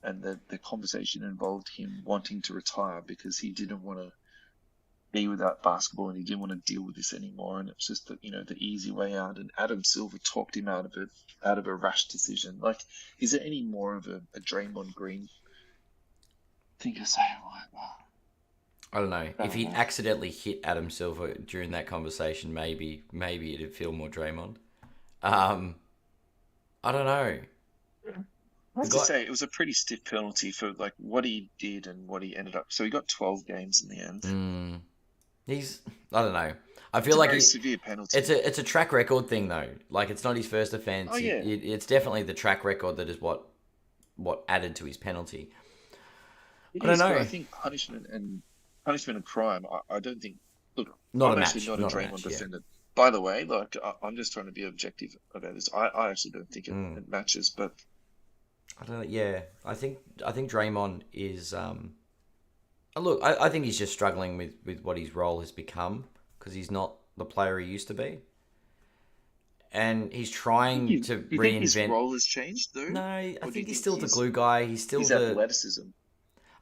and the conversation involved him wanting to retire because he didn't want to be without basketball and he didn't want to deal with this anymore, and it's just the easy way out. And Adam Silver talked him out of a rash decision. Is there any more of a Draymond Green thing to say? I don't know. If he accidentally hit Adam Silver during that conversation, maybe it'd feel more Draymond. I don't know. I have to say, it was a pretty stiff penalty for what he did and what he ended up. So he got 12 games in the end. I don't know. I feel like it's a severe penalty. It's a track record thing though. It's not his first offense. Oh, yeah. It's definitely the track record that is what added to his penalty. It I don't is, but I know. think punishment and crime. I don't think. Look, Not a I'm actually match. not a Not a Draymond match. Yeah. defender. By the way, like I'm just trying to be objective about this. I actually don't think Mm. it matches, but I don't know. Yeah. I think Draymond is. Look, I think he's just struggling with what his role has become because he's not the player he used to be, and he's trying to do you think his reinvent. role has changed though, No, I or do you think he's think still the glue guy. He's still his the. athleticism?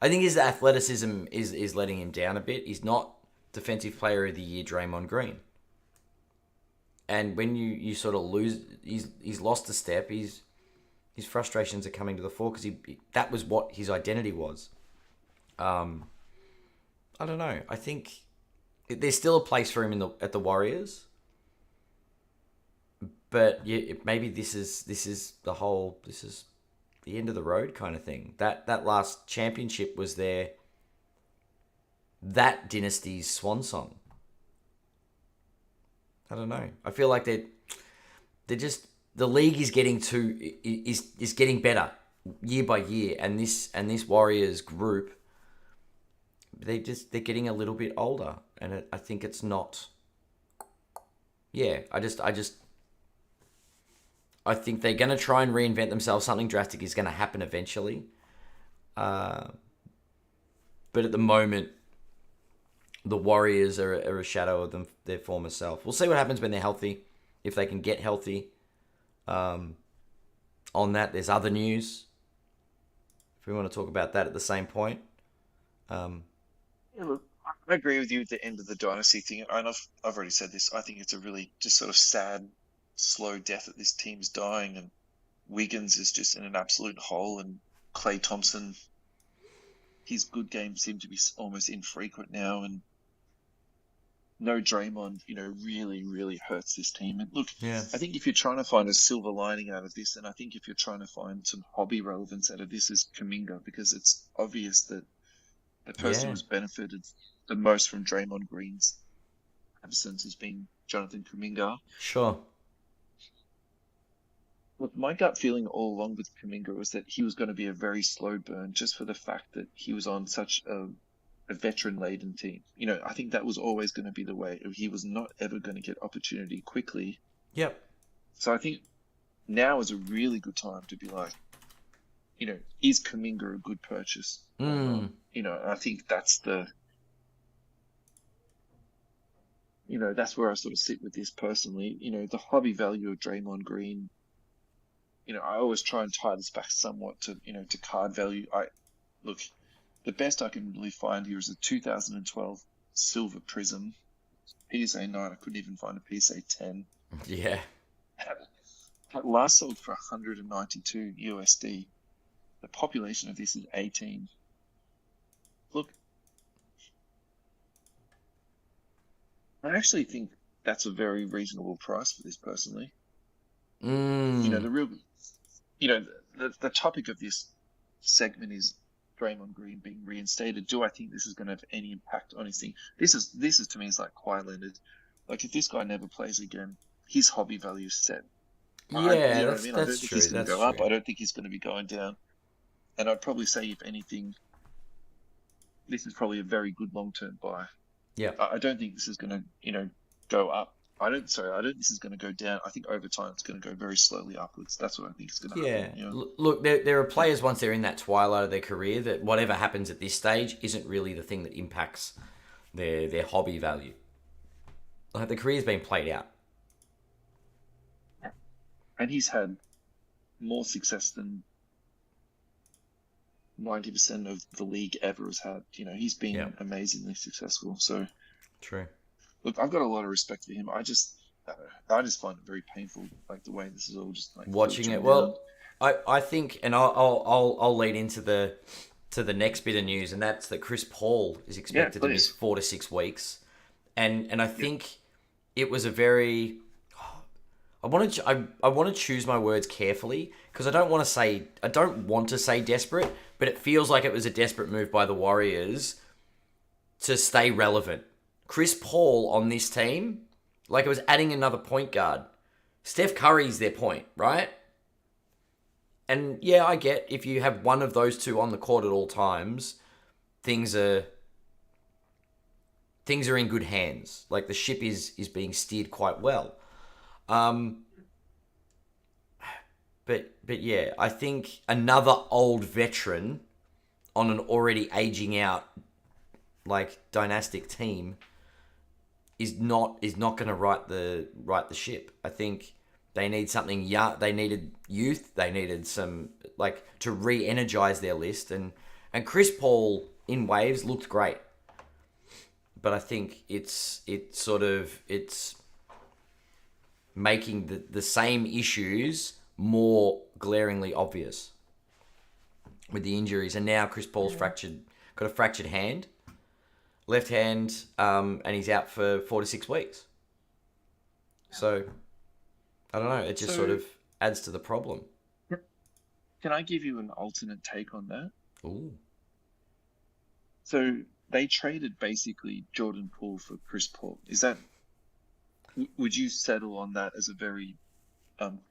I think his athleticism is letting him down a bit. He's not defensive player of the year, Draymond Green. And when you sort of lose, he's lost a step. His frustrations are coming to the fore because that was what his identity was. Um, I don't know. I think there's still a place for him at the Warriors, but yeah, maybe this is the end of the road kind of thing. That last championship was that dynasty's swan song. I don't know. I feel like they're just the league is getting is getting better year by year, and this Warriors group they're getting a little bit older, and I think it's not. Yeah, I think they're gonna try and reinvent themselves. Something drastic is gonna happen eventually, but at the moment, the Warriors are a shadow of their former self. We'll see what happens when they're healthy, if they can get healthy. On that, there's other news. If we want to talk about that at the same point. Yeah, look, I agree with you at the end of the dynasty thing. And I've already said this. I think it's a really just sort of sad, slow death that this team's dying, and Wiggins is just in an absolute hole, and Klay Thompson, his good games seem to be almost infrequent now, and no Draymond, really, really hurts this team. And look, Yeah. I think if you're trying to find a silver lining out of this, and I think if you're trying to find some hobby relevance out of this, is Kuminga, because it's obvious that the person Yeah. who's benefited the most from Draymond Green's absence has been Jonathan Kuminga. Sure. Look, my gut feeling all along with Kuminga was that he was going to be a very slow burn, just for the fact that he was on such a veteran-laden team. I think that was always going to be the way. He was not ever going to get opportunity quickly. Yep. So I think now is a really good time to be like, is Kuminga a good purchase or not? I think that's that's where I sort of sit with this personally. The hobby value of Draymond Green. I always try and tie this back somewhat to card value. Look, the best I can really find here is a 2012 Silver Prism PSA 9. I couldn't even find a PSA 10. Yeah. That last sold for 192 USD. The population of this is 18. Look, I actually think that's a very reasonable price for this personally. The real, the topic of this segment is Draymond Green being reinstated. Do I think this is going to have any impact on his thing? This is to me is like Kawhi Leonard. Like, if this guy never plays again, his hobby value is set. Yeah, you know what I mean? I don't think true. he's going to That's go up. true. I don't think he's going to be going down. And I'd probably say, if anything, this is probably a very good long-term buy. Yeah. I don't think this is going to, go up. I don't think this is going to go down. I think over time it's going to go very slowly upwards. That's what I think is going to happen. Yeah. Look, there are players once they're in that twilight of their career that whatever happens at this stage isn't really the thing that impacts their hobby value. Like, the career's been played out. And he's had more success than 90% of the league ever has had. He's been amazingly successful. So, true. Look, I've got a lot of respect for him. I just find it very painful, like the way this is all just like Watching it. Well, I think, and I'll lead into the next bit of news, and that's that Chris Paul is expected to miss 4 to 6 weeks, and I think it was a very. I want to choose my words carefully because I don't want to say desperate, but it feels like it was a desperate move by the Warriors to stay relevant. Chris Paul on this team, like, it was adding another point guard. Steph Curry's their point, right? And yeah, I get if you have one of those two on the court at all times, things are in good hands. Like the ship is being steered quite well. Um, but yeah, I think another old veteran on an already aging out like dynastic team is not going to right the ship. I think they need something young. They needed youth. They needed some like to re-energize their list, and Chris Paul in waves looked great, but I think it's making the same issues more glaringly obvious with the injuries, and now Chris Paul's got a fractured hand, left hand, and he's out for 4 to 6 weeks. So I don't know. It just sort So of adds to the problem. can I give you an alternate take on that? Ooh, So they traded basically Jordan Poole for Chris Paul. Would you settle on that as a very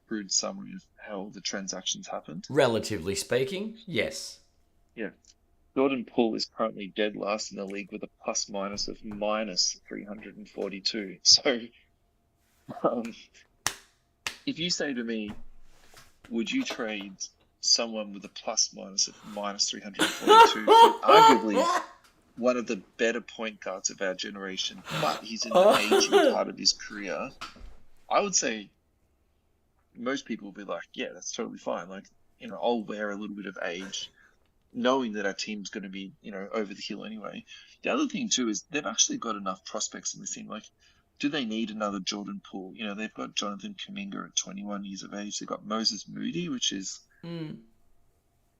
crude summary of how the transactions happened? relatively speaking, yes. Yeah. Jordan Poole is currently dead last in the league with a plus minus of minus 342. So um, if you say to me, would you trade someone with a plus minus of minus 342 for arguably one of the better point guards of our generation, but he's in the aging part of his career? I would say most people will be like, yeah, that's totally fine. Like, I'll wear a little bit of age, knowing that our team's going to be, over the hill anyway. The other thing too is they've actually got enough prospects in this team. Like, do they need another Jordan Poole? They've got Jonathan Kuminga at 21 years of age. They've got Moses Moody, which is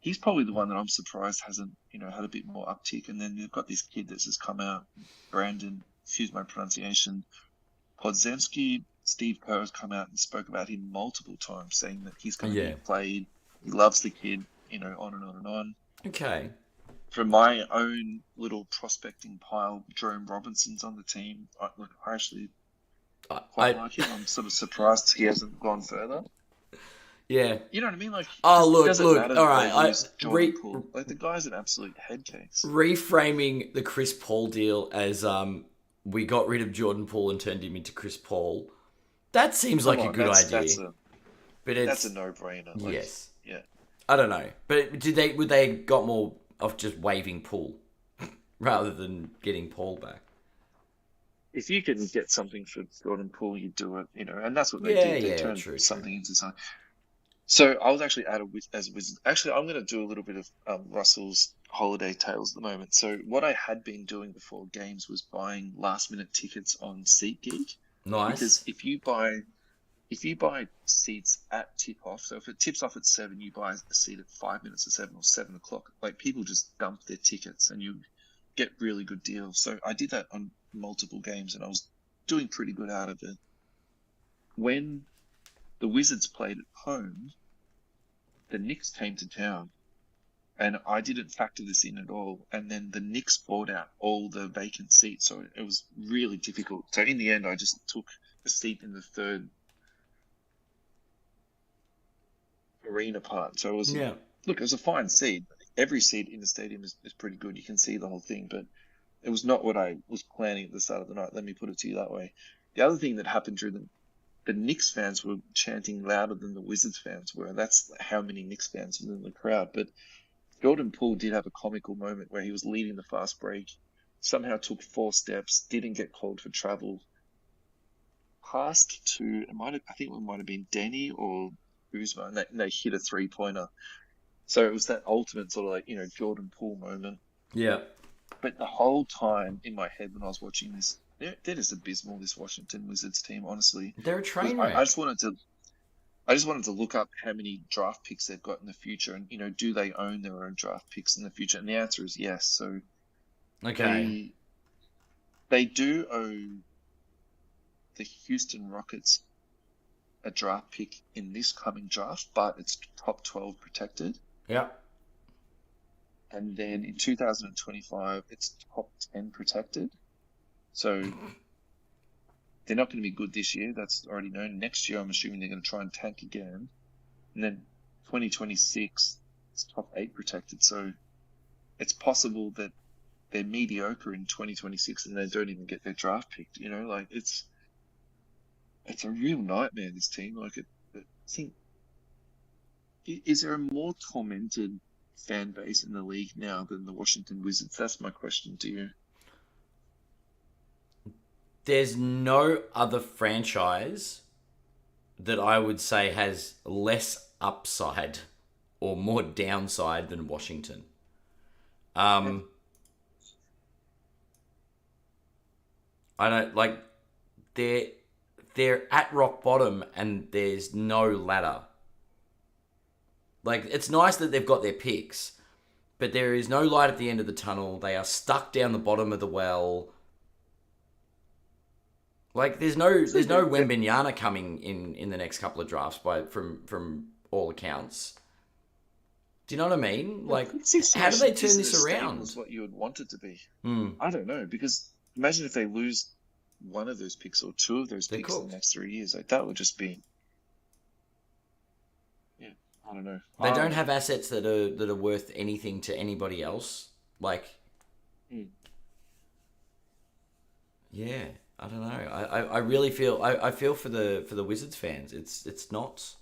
he's probably the one that I'm surprised hasn't, had a bit more uptick. And then they've got this kid that's just come out, Brandon, excuse my pronunciation, Podzemski. Steve Kerr has come out and spoke about him multiple times, saying that he's going to be played. He loves the kid, on and on and on. Okay. From my own little prospecting pile, Jerome Robinson's on the team. I actually quite like him. I'm sort of surprised he hasn't gone further. Yeah. You know what I mean? Like, oh, look, matter, all right. Jordan Poole. Like, the guy's an absolute head case. Reframing the Chris Paul deal as we got rid of Jordan Poole and turned him into Chris Paul. That seems like a good idea. That's a no-brainer. Like, yes. Yeah. I don't know, but would they got more of just waiving Poole rather than getting Paul back? If you can get something for Jordan Poole, you do it. And that's what they did. They turned something into something. So I was actually out of as a Wizard. Actually, I'm going to do a little bit of Russell's holiday tales at the moment. So what I had been doing before games was buying last-minute tickets on SeatGeek. Nice. Because if you buy seats at tip-off, so if it tips off at 7, you buy a seat at 5 minutes to 7 or 7 o'clock. Like, people just dump their tickets and you get really good deals. So I did that on multiple games and I was doing pretty good out of it. When the Wizards played at home, the Knicks came to town. And I didn't factor this in at all. And then the Knicks bought out all the vacant seats. So it was really difficult. So in the end, I just took a seat in the third arena part. So it was, look, it was a fine seat. Every seat in the stadium is pretty good. You can see the whole thing. But it was not what I was planning at the start of the night. Let me put it to you that way. The other thing that happened during the Knicks fans were chanting louder than the Wizards fans were. That's how many Knicks fans were in the crowd. But Jordan Poole did have a comical moment where he was leading the fast break, somehow took 4 steps, didn't get called for travel, passed to, I think it might have been Denny or Kuzma, and they hit a 3-pointer. So it was that ultimate sort of like, Jordan Poole moment. Yeah. But the whole time in my head when I was watching this, they're just abysmal, this Washington Wizards team, honestly. They're a train wreck. I just wanted to look up how many draft picks they've got in the future, and do they own their own draft picks in the future? And the answer is yes. So, okay, they do owe the Houston Rockets a draft pick in this coming draft, but it's top 12 protected. Yeah. And then in 2025, it's top 10 protected. So they're not going to be good this year. That's already known. Next year, I'm assuming they're going to try and tank again. And then 2026, it's top 8 protected. So it's possible that they're mediocre in 2026 and they don't even get their draft picked. You know, like it's a real nightmare. This team, I think, is there a more tormented fan base in the league now than the Washington Wizards? That's my question to you. There's no other franchise that I would say has less upside or more downside than Washington. Yeah. Um, I don't like they're they're at rock bottom and there's no ladder. Like it's nice that they've got their picks, but there is no light at the end of the tunnel. They are stuck down the bottom of the well. Like So there's no the Wembenyana coming in the next couple of drafts by from all accounts. Do you know what I mean? the Like pick how do they situation turn isn't this as stable as around? what you would want it to be. Hmm, I don't know because imagine if they lose one of those picks or two of those they're picks in the cooked. next 3 years. Like that would just be, yeah, I don't know. They don't have assets that are worth anything to anybody else. Like Mm. yeah, I don't know. I really feel I feel for the Wizards fans. It's not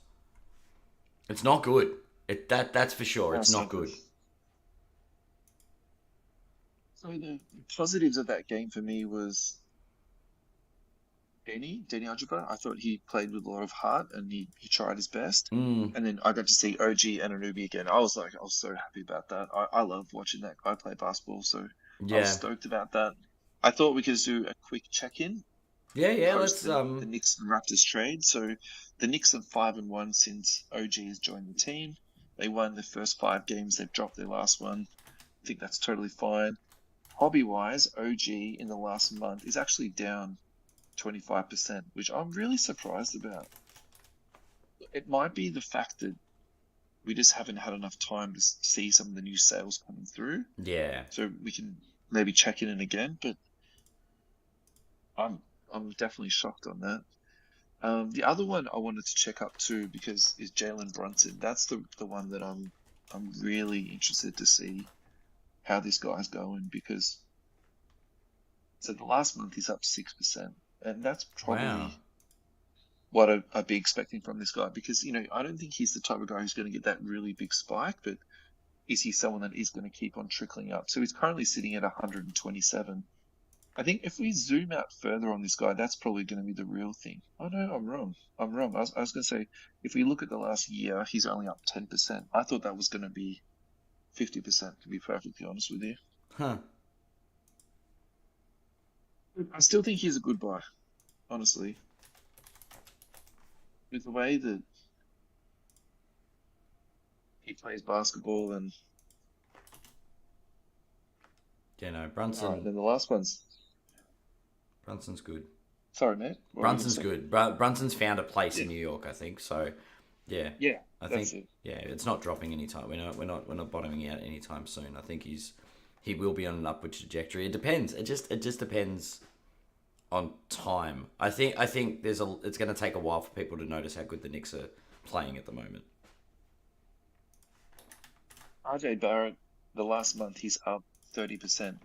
good. That's for sure. It's That's not not good. good. So the positives of that game for me was Denny Algebra. I thought he played with a lot of heart and he tried his best. Mm, And then I got to see OG and Anunoby again. I was so happy about that. I love watching that guy play basketball, so I was yeah, stoked about that. I thought we could do a quick check-in yeah. post Let's the Knicks and Raptors trade. So the Knicks are 5-1 since OG has joined the team. They won the first 5 games. They've dropped their last one. I think that's totally fine. Hobby-wise, OG in the last month is actually down 25%, which I'm really surprised about. It might be the fact that we just haven't had enough time to see some of the new sales coming through, yeah. so we can maybe check in again. But I'm I'm definitely shocked on that. The other one I wanted to check up too because is Jalen Brunson. That's the one that I'm really interested to see how this guy's going because so the last month he's up 6%, and that's Wow. probably what I'd be expecting from this guy because I don't think he's the type of guy who's going to get that really big spike, but is he someone that is going to keep on trickling up? So he's currently sitting at 127. I think if we zoom out further on this guy, that's probably going to be the real thing. Oh no, I'm wrong. I'm wrong. I was going to say if we look at the last year, he's only up 10%. I thought that was going to be 50%, to be perfectly honest with you. Huh. I still think he's a good buy, honestly. With the way that he plays basketball and Yeah, no. all right, then the last one's Brunson's good. sorry, mate. What were you going to Brunson's say? good. Brunson's found a place Yeah, in New York, I think. So, yeah, yeah, I that's think it. yeah, it's not dropping anytime. We're not bottoming out anytime soon. I think he will be on an upward trajectory. It depends. It just depends on time. I think it's going to take a while for people to notice how good the Knicks are playing at the moment. RJ Barrett, the last month he's up 30%.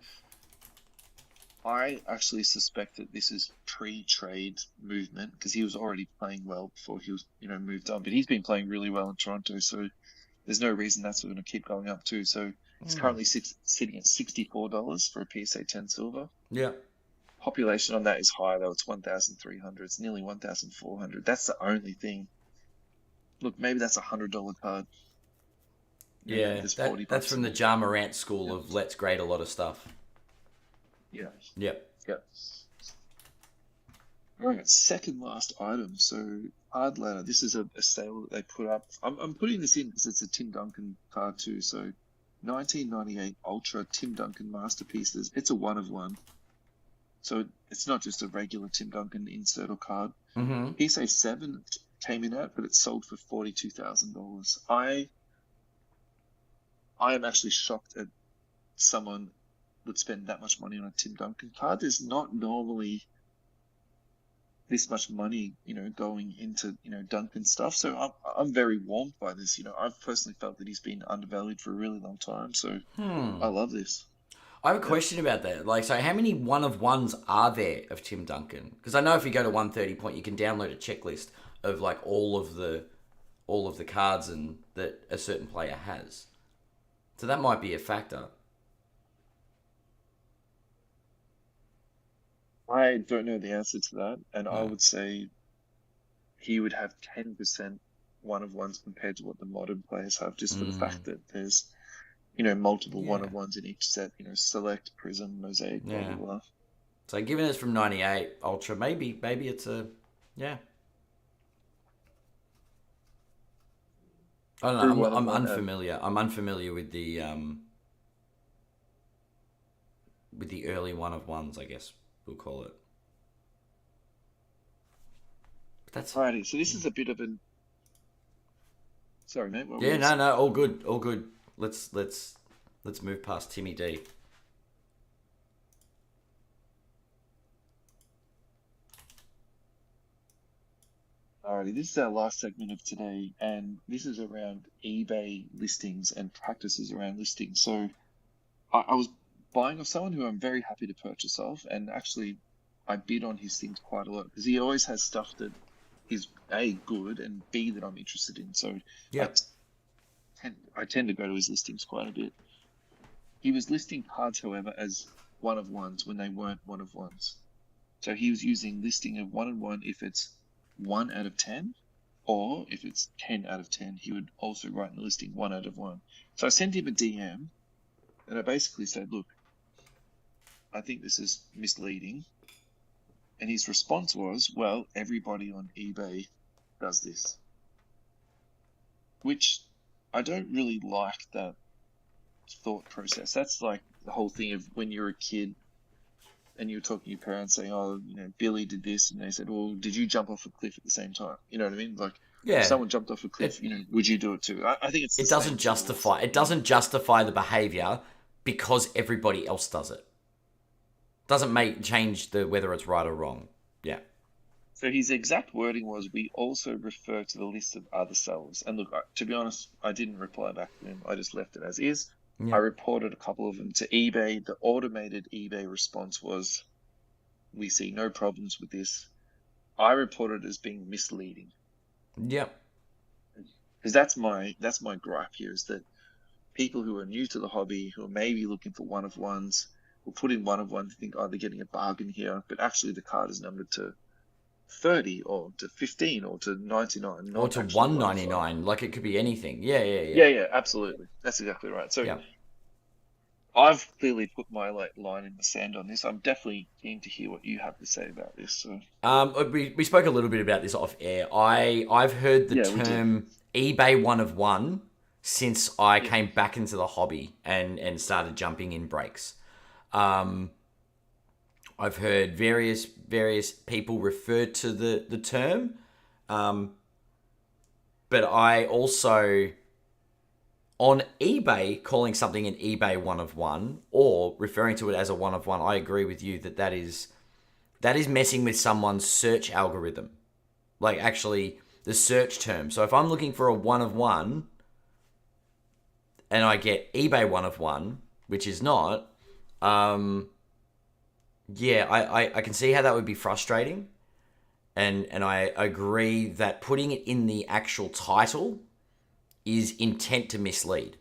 I actually suspect that this is pre-trade movement because he was already playing well before he was, moved on. But he's been playing really well in Toronto, so there's no reason that's going to keep going up too. So it's Hmm. currently sitting at $64 for a PSA 10 silver. Yeah, Population on that is high though. It's 1,300. It's nearly 1,400. That's the only thing. Look, maybe that's $100 card. Maybe yeah. there's 40 That's bucks from in the it. Ja Morant school Yeah. of let's grade a lot of stuff. Yeah. Yep. Yeah. All right, second last item. So Hard Ladder. This is a sale that they put up. I'm putting this in because it's a Tim Duncan card too. So 1998 Ultra Tim Duncan Masterpieces. It's a one of one. So it's not just a regular Tim Duncan insert or card. Mm-hmm. PSA 7 came in at, but it sold for $42,000. I am actually shocked at someone would spend that much money on a Tim Duncan card. There's not normally this much money, going into, Duncan stuff. So I'm very warmed by this. I've personally felt that he's been undervalued for a really long time. So Hmm. I love this. I have a question about that. Like, so how many one of ones are there of Tim Duncan? Because I know if you go to 130 point, you can download a checklist of like all of the cards and that a certain player has. So that might be a factor. I don't know the answer to that, and I No. would say he would have 10% one of ones compared to what the modern players have, just for the fact Mm, that there's, multiple one yeah. of ones in each set, select, prism, mosaic, blah, blah, Yeah. blah. So given it's from 98 Ultra, maybe it's a yeah. I don't know. True one of I'm one at unfamiliar. I'm unfamiliar with the early one of ones. I guess we'll call it. But that's Alrighty, so this is a bit of an. Sorry, mate, what yeah. was. No. All good. All good. Let's move past Timmy D. Alrighty, this is our last segment of today, and this is around eBay listings and practices around listings. So I was buying off someone who I'm very happy to purchase off, and actually I bid on his things quite a lot because he always has stuff that is A, good, and B, that I'm interested in. So I, Yep. I tend to go to his listings quite a bit. He was listing cards, however, as one of ones when they weren't one of ones. So he was using listing of one and one if it's 1 out of 10, or if it's 10 out of 10, he would also write in the listing 1 out of 1. So I sent him a DM and I basically said, look, I think this is misleading. And his response was, well, everybody on eBay does this. Which I don't really like that thought process. That's like the whole thing of when you're a kid and you're talking to your parents saying, oh, Billy did this. And they said, well, did you jump off a cliff at the same time? You know what I mean? Like, if Yeah. someone jumped off a cliff, It would you do it too? I think it's the it same doesn't sort of justify lesson. it doesn't justify the behavior because everybody else does it. Doesn't make change the whether it's right or wrong. Yeah. So his exact wording was, we also refer to the list of other sellers. And look, to be honest, I didn't reply back to him. I just left it as is. I Yeah. reported a couple of them to eBay. The automated eBay response was, we see no problems with this. I reported it as being misleading. Yep. Because that's my gripe here, is that people who are new to the hobby, who are maybe looking for one of ones, will put in one of one to think, oh, they're getting a bargain here, but actually the card is numbered to 30 or to 15 or to 99, Or not to actually 1 of 5. 199, like it could be anything. Yeah, yeah, yeah. Yeah, yeah, absolutely. That's exactly right. So Yeah. I've clearly put my line in the sand on this. I'm definitely keen to hear what you have to say about this. So We spoke a little bit about this off air. I've heard the yeah, we did. term eBay one of one since I Yeah. came back into the hobby and started jumping in breaks. Um, I've heard various people refer to the term, but I also on eBay calling something an eBay one of one or referring to it as a one of one. I agree with you that is messing with someone's search algorithm, like actually the search term. So if I'm looking for a one of one and I get eBay one of one, which is not, yeah, I can see how that would be frustrating. And I agree that putting it in the actual title is intent to mislead.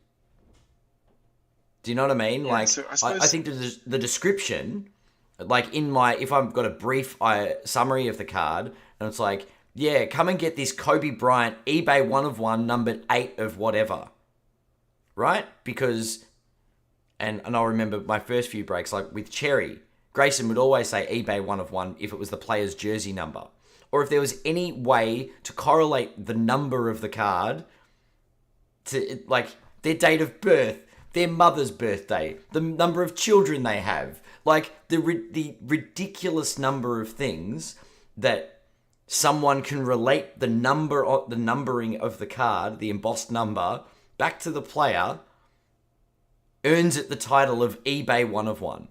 Do you know what I mean? Yeah, Like, so I I suppose. think the description, like if I've got a brief summary of the card, and it's like, yeah, come and get this Kobe Bryant eBay one of one numbered 8 of whatever, right? Because, and I'll remember my first few breaks, like with Cherry, Grayson would always say eBay one of one if it was the player's jersey number. Or if there was any way to correlate the number of the card to, like, their date of birth, their mother's birthday, the number of children they have, like the ridiculous number of things that someone can relate the numbering of the card, the embossed number, back to the player, earns it the title of eBay one of one.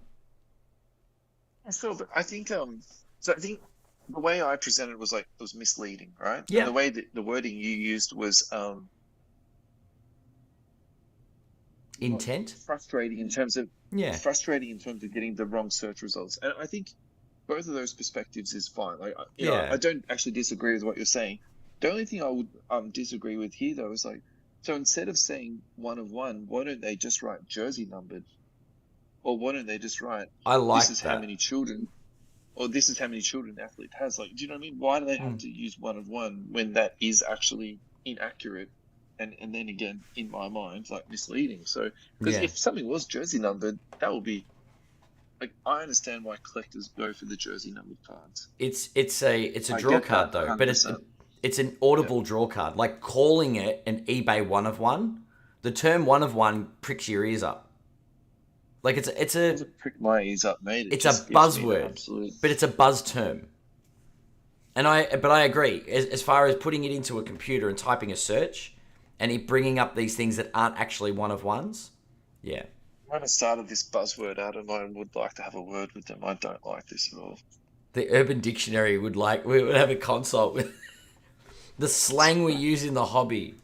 But I think so I think the way I presented was like it was misleading, right? And Yeah. the way that the wording you used was Intent. frustrating in terms of Yeah. frustrating in terms of getting the wrong search results. And I think both of those perspectives is fine. Like, Yeah. I don't actually disagree with what you're saying. The only thing I would disagree with here though is like, so instead of saying one of one, why don't they just write jersey numbered, or why don't they just write I this like is how that. many children, or this is how many children the athlete has? Like, do you know what I mean? Why do they have Mm. to use one of one when that is actually inaccurate? And then again, in my mind, like misleading. So, because Yeah. if something was jersey numbered, that would be like, I understand why collectors go for the jersey numbered cards. It's a I draw get card that though, but 100%. it's an Yeah. audible draw card. Like calling it an eBay one of one. The term one of one pricks your ears up. Like It doesn't prick my ears up, mate. It it's a just gives me the buzzword, absolute. but it's a buzz term. And I agree. As far as putting it into a computer and typing a search, and it bringing up these things that aren't actually one of ones. Yeah. When I started this buzzword out, and I would like to have a word with them. I don't like this at all. The Urban Dictionary we would have a consult with the slang we use in the hobby.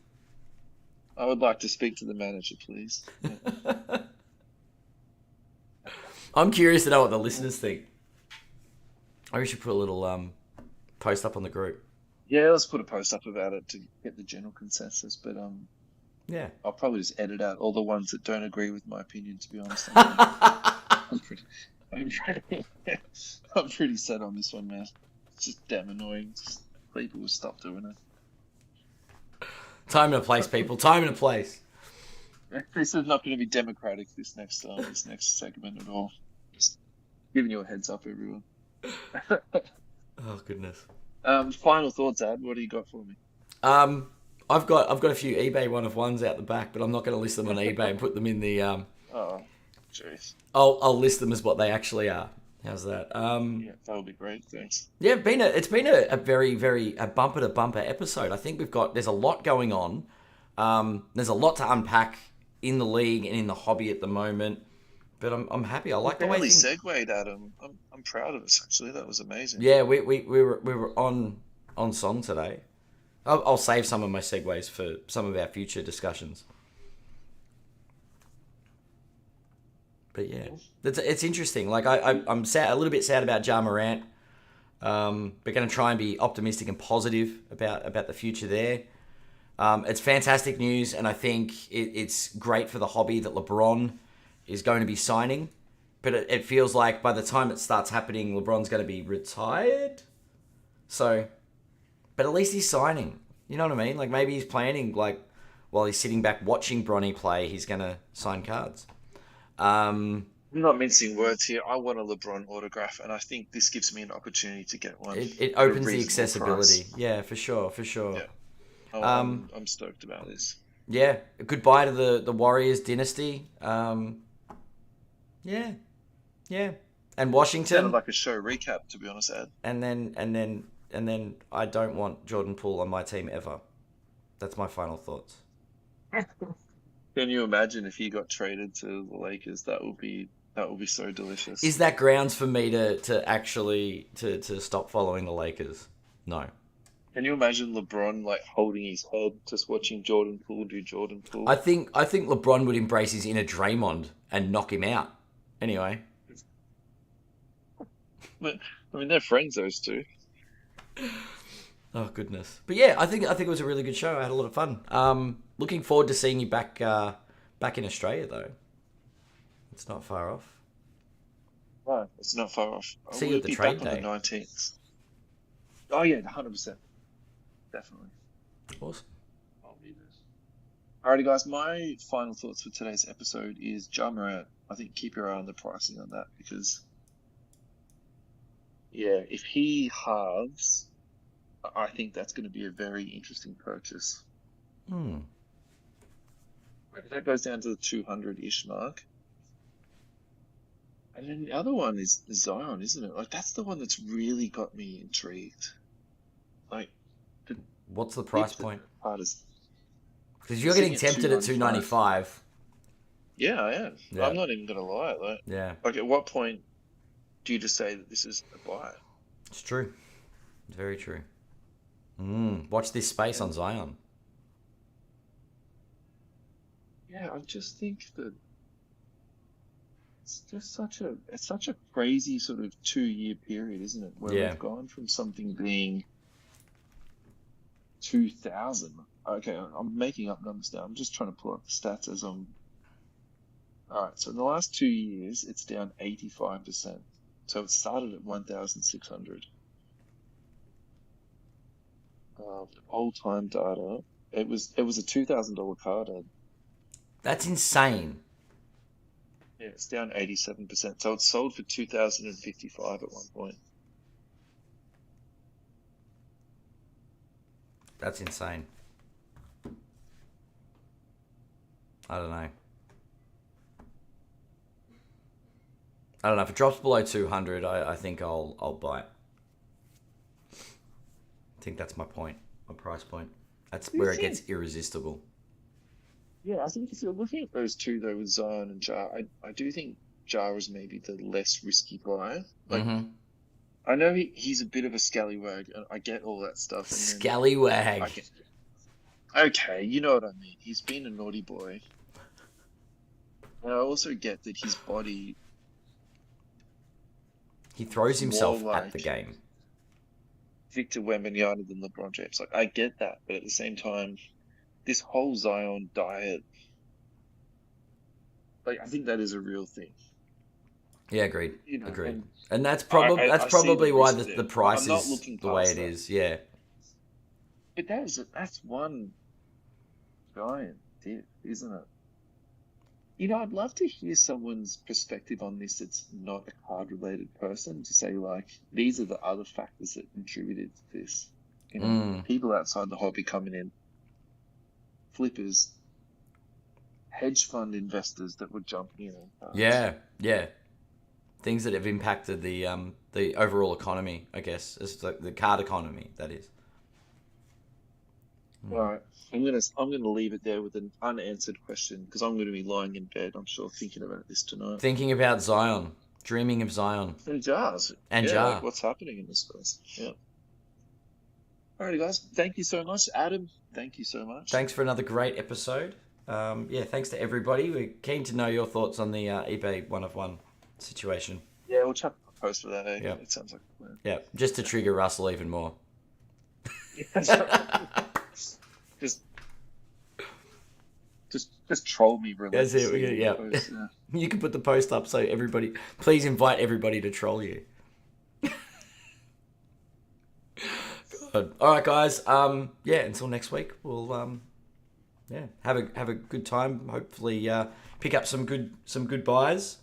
I would like to speak to the manager, please. Yeah. I'm curious to know what the listeners think. I should put a little post up on the group. Yeah, let's put a post up about it to get the general consensus. But Yeah. I'll probably just edit out all the ones that don't agree with my opinion. To be honest, I'm pretty, I'm pretty, I'm pretty set on this one, man. It's just damn annoying. Just, people will stop doing it. Time and a place, people. Time and a place. This is not going to be democratic. This next segment at all. Just giving you a heads up, everyone. Oh goodness. Final thoughts, Ad. What do you got for me? Um, I've got a few eBay one of ones out the back, but I'm not going to list them on eBay and put them in the. Oh, jeez. I'll list them as what they actually are. How's that? Yeah, that would be great. Thanks. Yeah, it's been a very a bumper to bumper episode. I think there's a lot going on. There's a lot to unpack in the league and in the hobby at the moment. But I'm happy. I like the way Barely things. segued, Adam. I'm proud of us. Actually, that was amazing. Yeah, we were on song today. I'll save some of my segues for some of our future discussions. But yeah, it's interesting. Like I'm sad, a little bit sad about Ja Morant. But going to try and be optimistic and positive about the future there. It's fantastic news, and I think it's great for the hobby that LeBron is going to be signing. But it feels like by the time it starts happening, LeBron's going to be retired. So, but at least he's signing. You know what I mean? Like maybe he's planning, like while he's sitting back watching Bronny play, he's going to sign cards. I'm not mincing words here. I want a LeBron autograph, and I think this gives me an opportunity to get one. It At a opens the reasonable accessibility. price. Yeah, for sure. Yeah. Oh, Um, I'm stoked about this. yeah, goodbye to the Warriors dynasty. Yeah, yeah, and Sounded Washington, like a show recap, to be honest, Ad. and then I don't want Jordan Poole on my team ever. That's my final thoughts. Can you imagine if he got traded to the Lakers? That would be so delicious. Is that grounds for me to actually to stop following the Lakers? No. Can you imagine LeBron like holding his head, just watching Jordan Poole do Jordan Poole? I think LeBron would embrace his inner Draymond and knock him out. Anyway. But, I mean, they're friends, those two. Oh goodness. But yeah, I think it was a really good show. I had a lot of fun. Looking forward to seeing you back in Australia though. It's not far off. No, it's not far off. See you We'll at the be trade back on day. the 19th. Oh yeah, 100%. Definitely. Awesome. I'll be there. Alrighty, guys. My final thoughts for today's episode is Ja Morant. I think keep your eye on the pricing on that because, yeah, if he halves, I think that's going to be a very interesting purchase. Hmm. If that goes down to the 200-ish mark. And then the other one is Zion, isn't it? Like, that's the one that's really got me intrigued. Like, the What's the price dip that point? part is. Because you're Sitting getting at tempted at 295. Yeah, I am. Yeah. I'm not even going to lie. Yeah, Like, at what point do you just say that this is a buy? it's true. It's very true. Watch this space on Zion. Yeah, I just think that It's just such a crazy sort of 2 year period, isn't it? Where Yeah. we've gone from something being 2000. Okay, I'm making up numbers now. I'm just trying to pull up the stats as I'm. All right, so in the last 2 years, it's down 85%. So it started at 1,600. Old time data. It was a $2,000 card. That's insane. Yeah, it's down 87%. So it's sold for 2,055 at one point. That's insane. I don't know. I don't know. If it drops below 200, I think I'll buy it. I think that's my point. My price point. That's Do you where it gets think? irresistible. Yeah, I think if you're looking at those two though, with Zion and Jar, I do think Jar is maybe the less risky buy. Like Mm-hmm. I know he's a bit of a scallywag, and I get all that stuff, and then I Scallywag. get okay, you know what I mean. He's been a naughty boy, and I also get that his body He throws is more himself at the like game. Victor Wembanyama than LeBron James. Like I get that, but at the same time, this whole Zion diet, like I think that is a real thing. Yeah, agreed. You know, Agreed. and And that's I, probably I, that's I see the probably why risk the there. price I'm not is looking the way past it that. is. Yeah. But that's one giant dip, isn't it? You know, I'd love to hear someone's perspective on this that's not a card related person to say, like, these are the other factors that contributed to this. You know, Mm. people outside the hobby coming in, flippers, hedge fund investors that were jumping in on cards. Yeah. Yeah. Things that have impacted the overall economy, I guess. It's the card economy, that is. All right, I'm gonna leave it there with an unanswered question because I'm gonna be lying in bed, I'm sure, thinking about this tonight. Thinking about Zion, dreaming of Zion, And jars, and yeah, like Jar. what's happening in this space. Yeah. Alrighty, guys. Thank you so much, Adam. Thank you so much. Thanks for another great episode. Yeah, thanks to everybody. We're keen to know your thoughts on the eBay one of one situation. Yeah, we'll chuck a post for that. Eh? Yeah. It sounds like a plan. Yeah, just to trigger Russell even more. just, just troll me That's it. relentlessly. Yeah. Post, yeah. You can put the post up so everybody, please invite everybody to troll you. God. All right, guys. Yeah. Until next week, we'll yeah have a good time. Hopefully, pick up some good buys.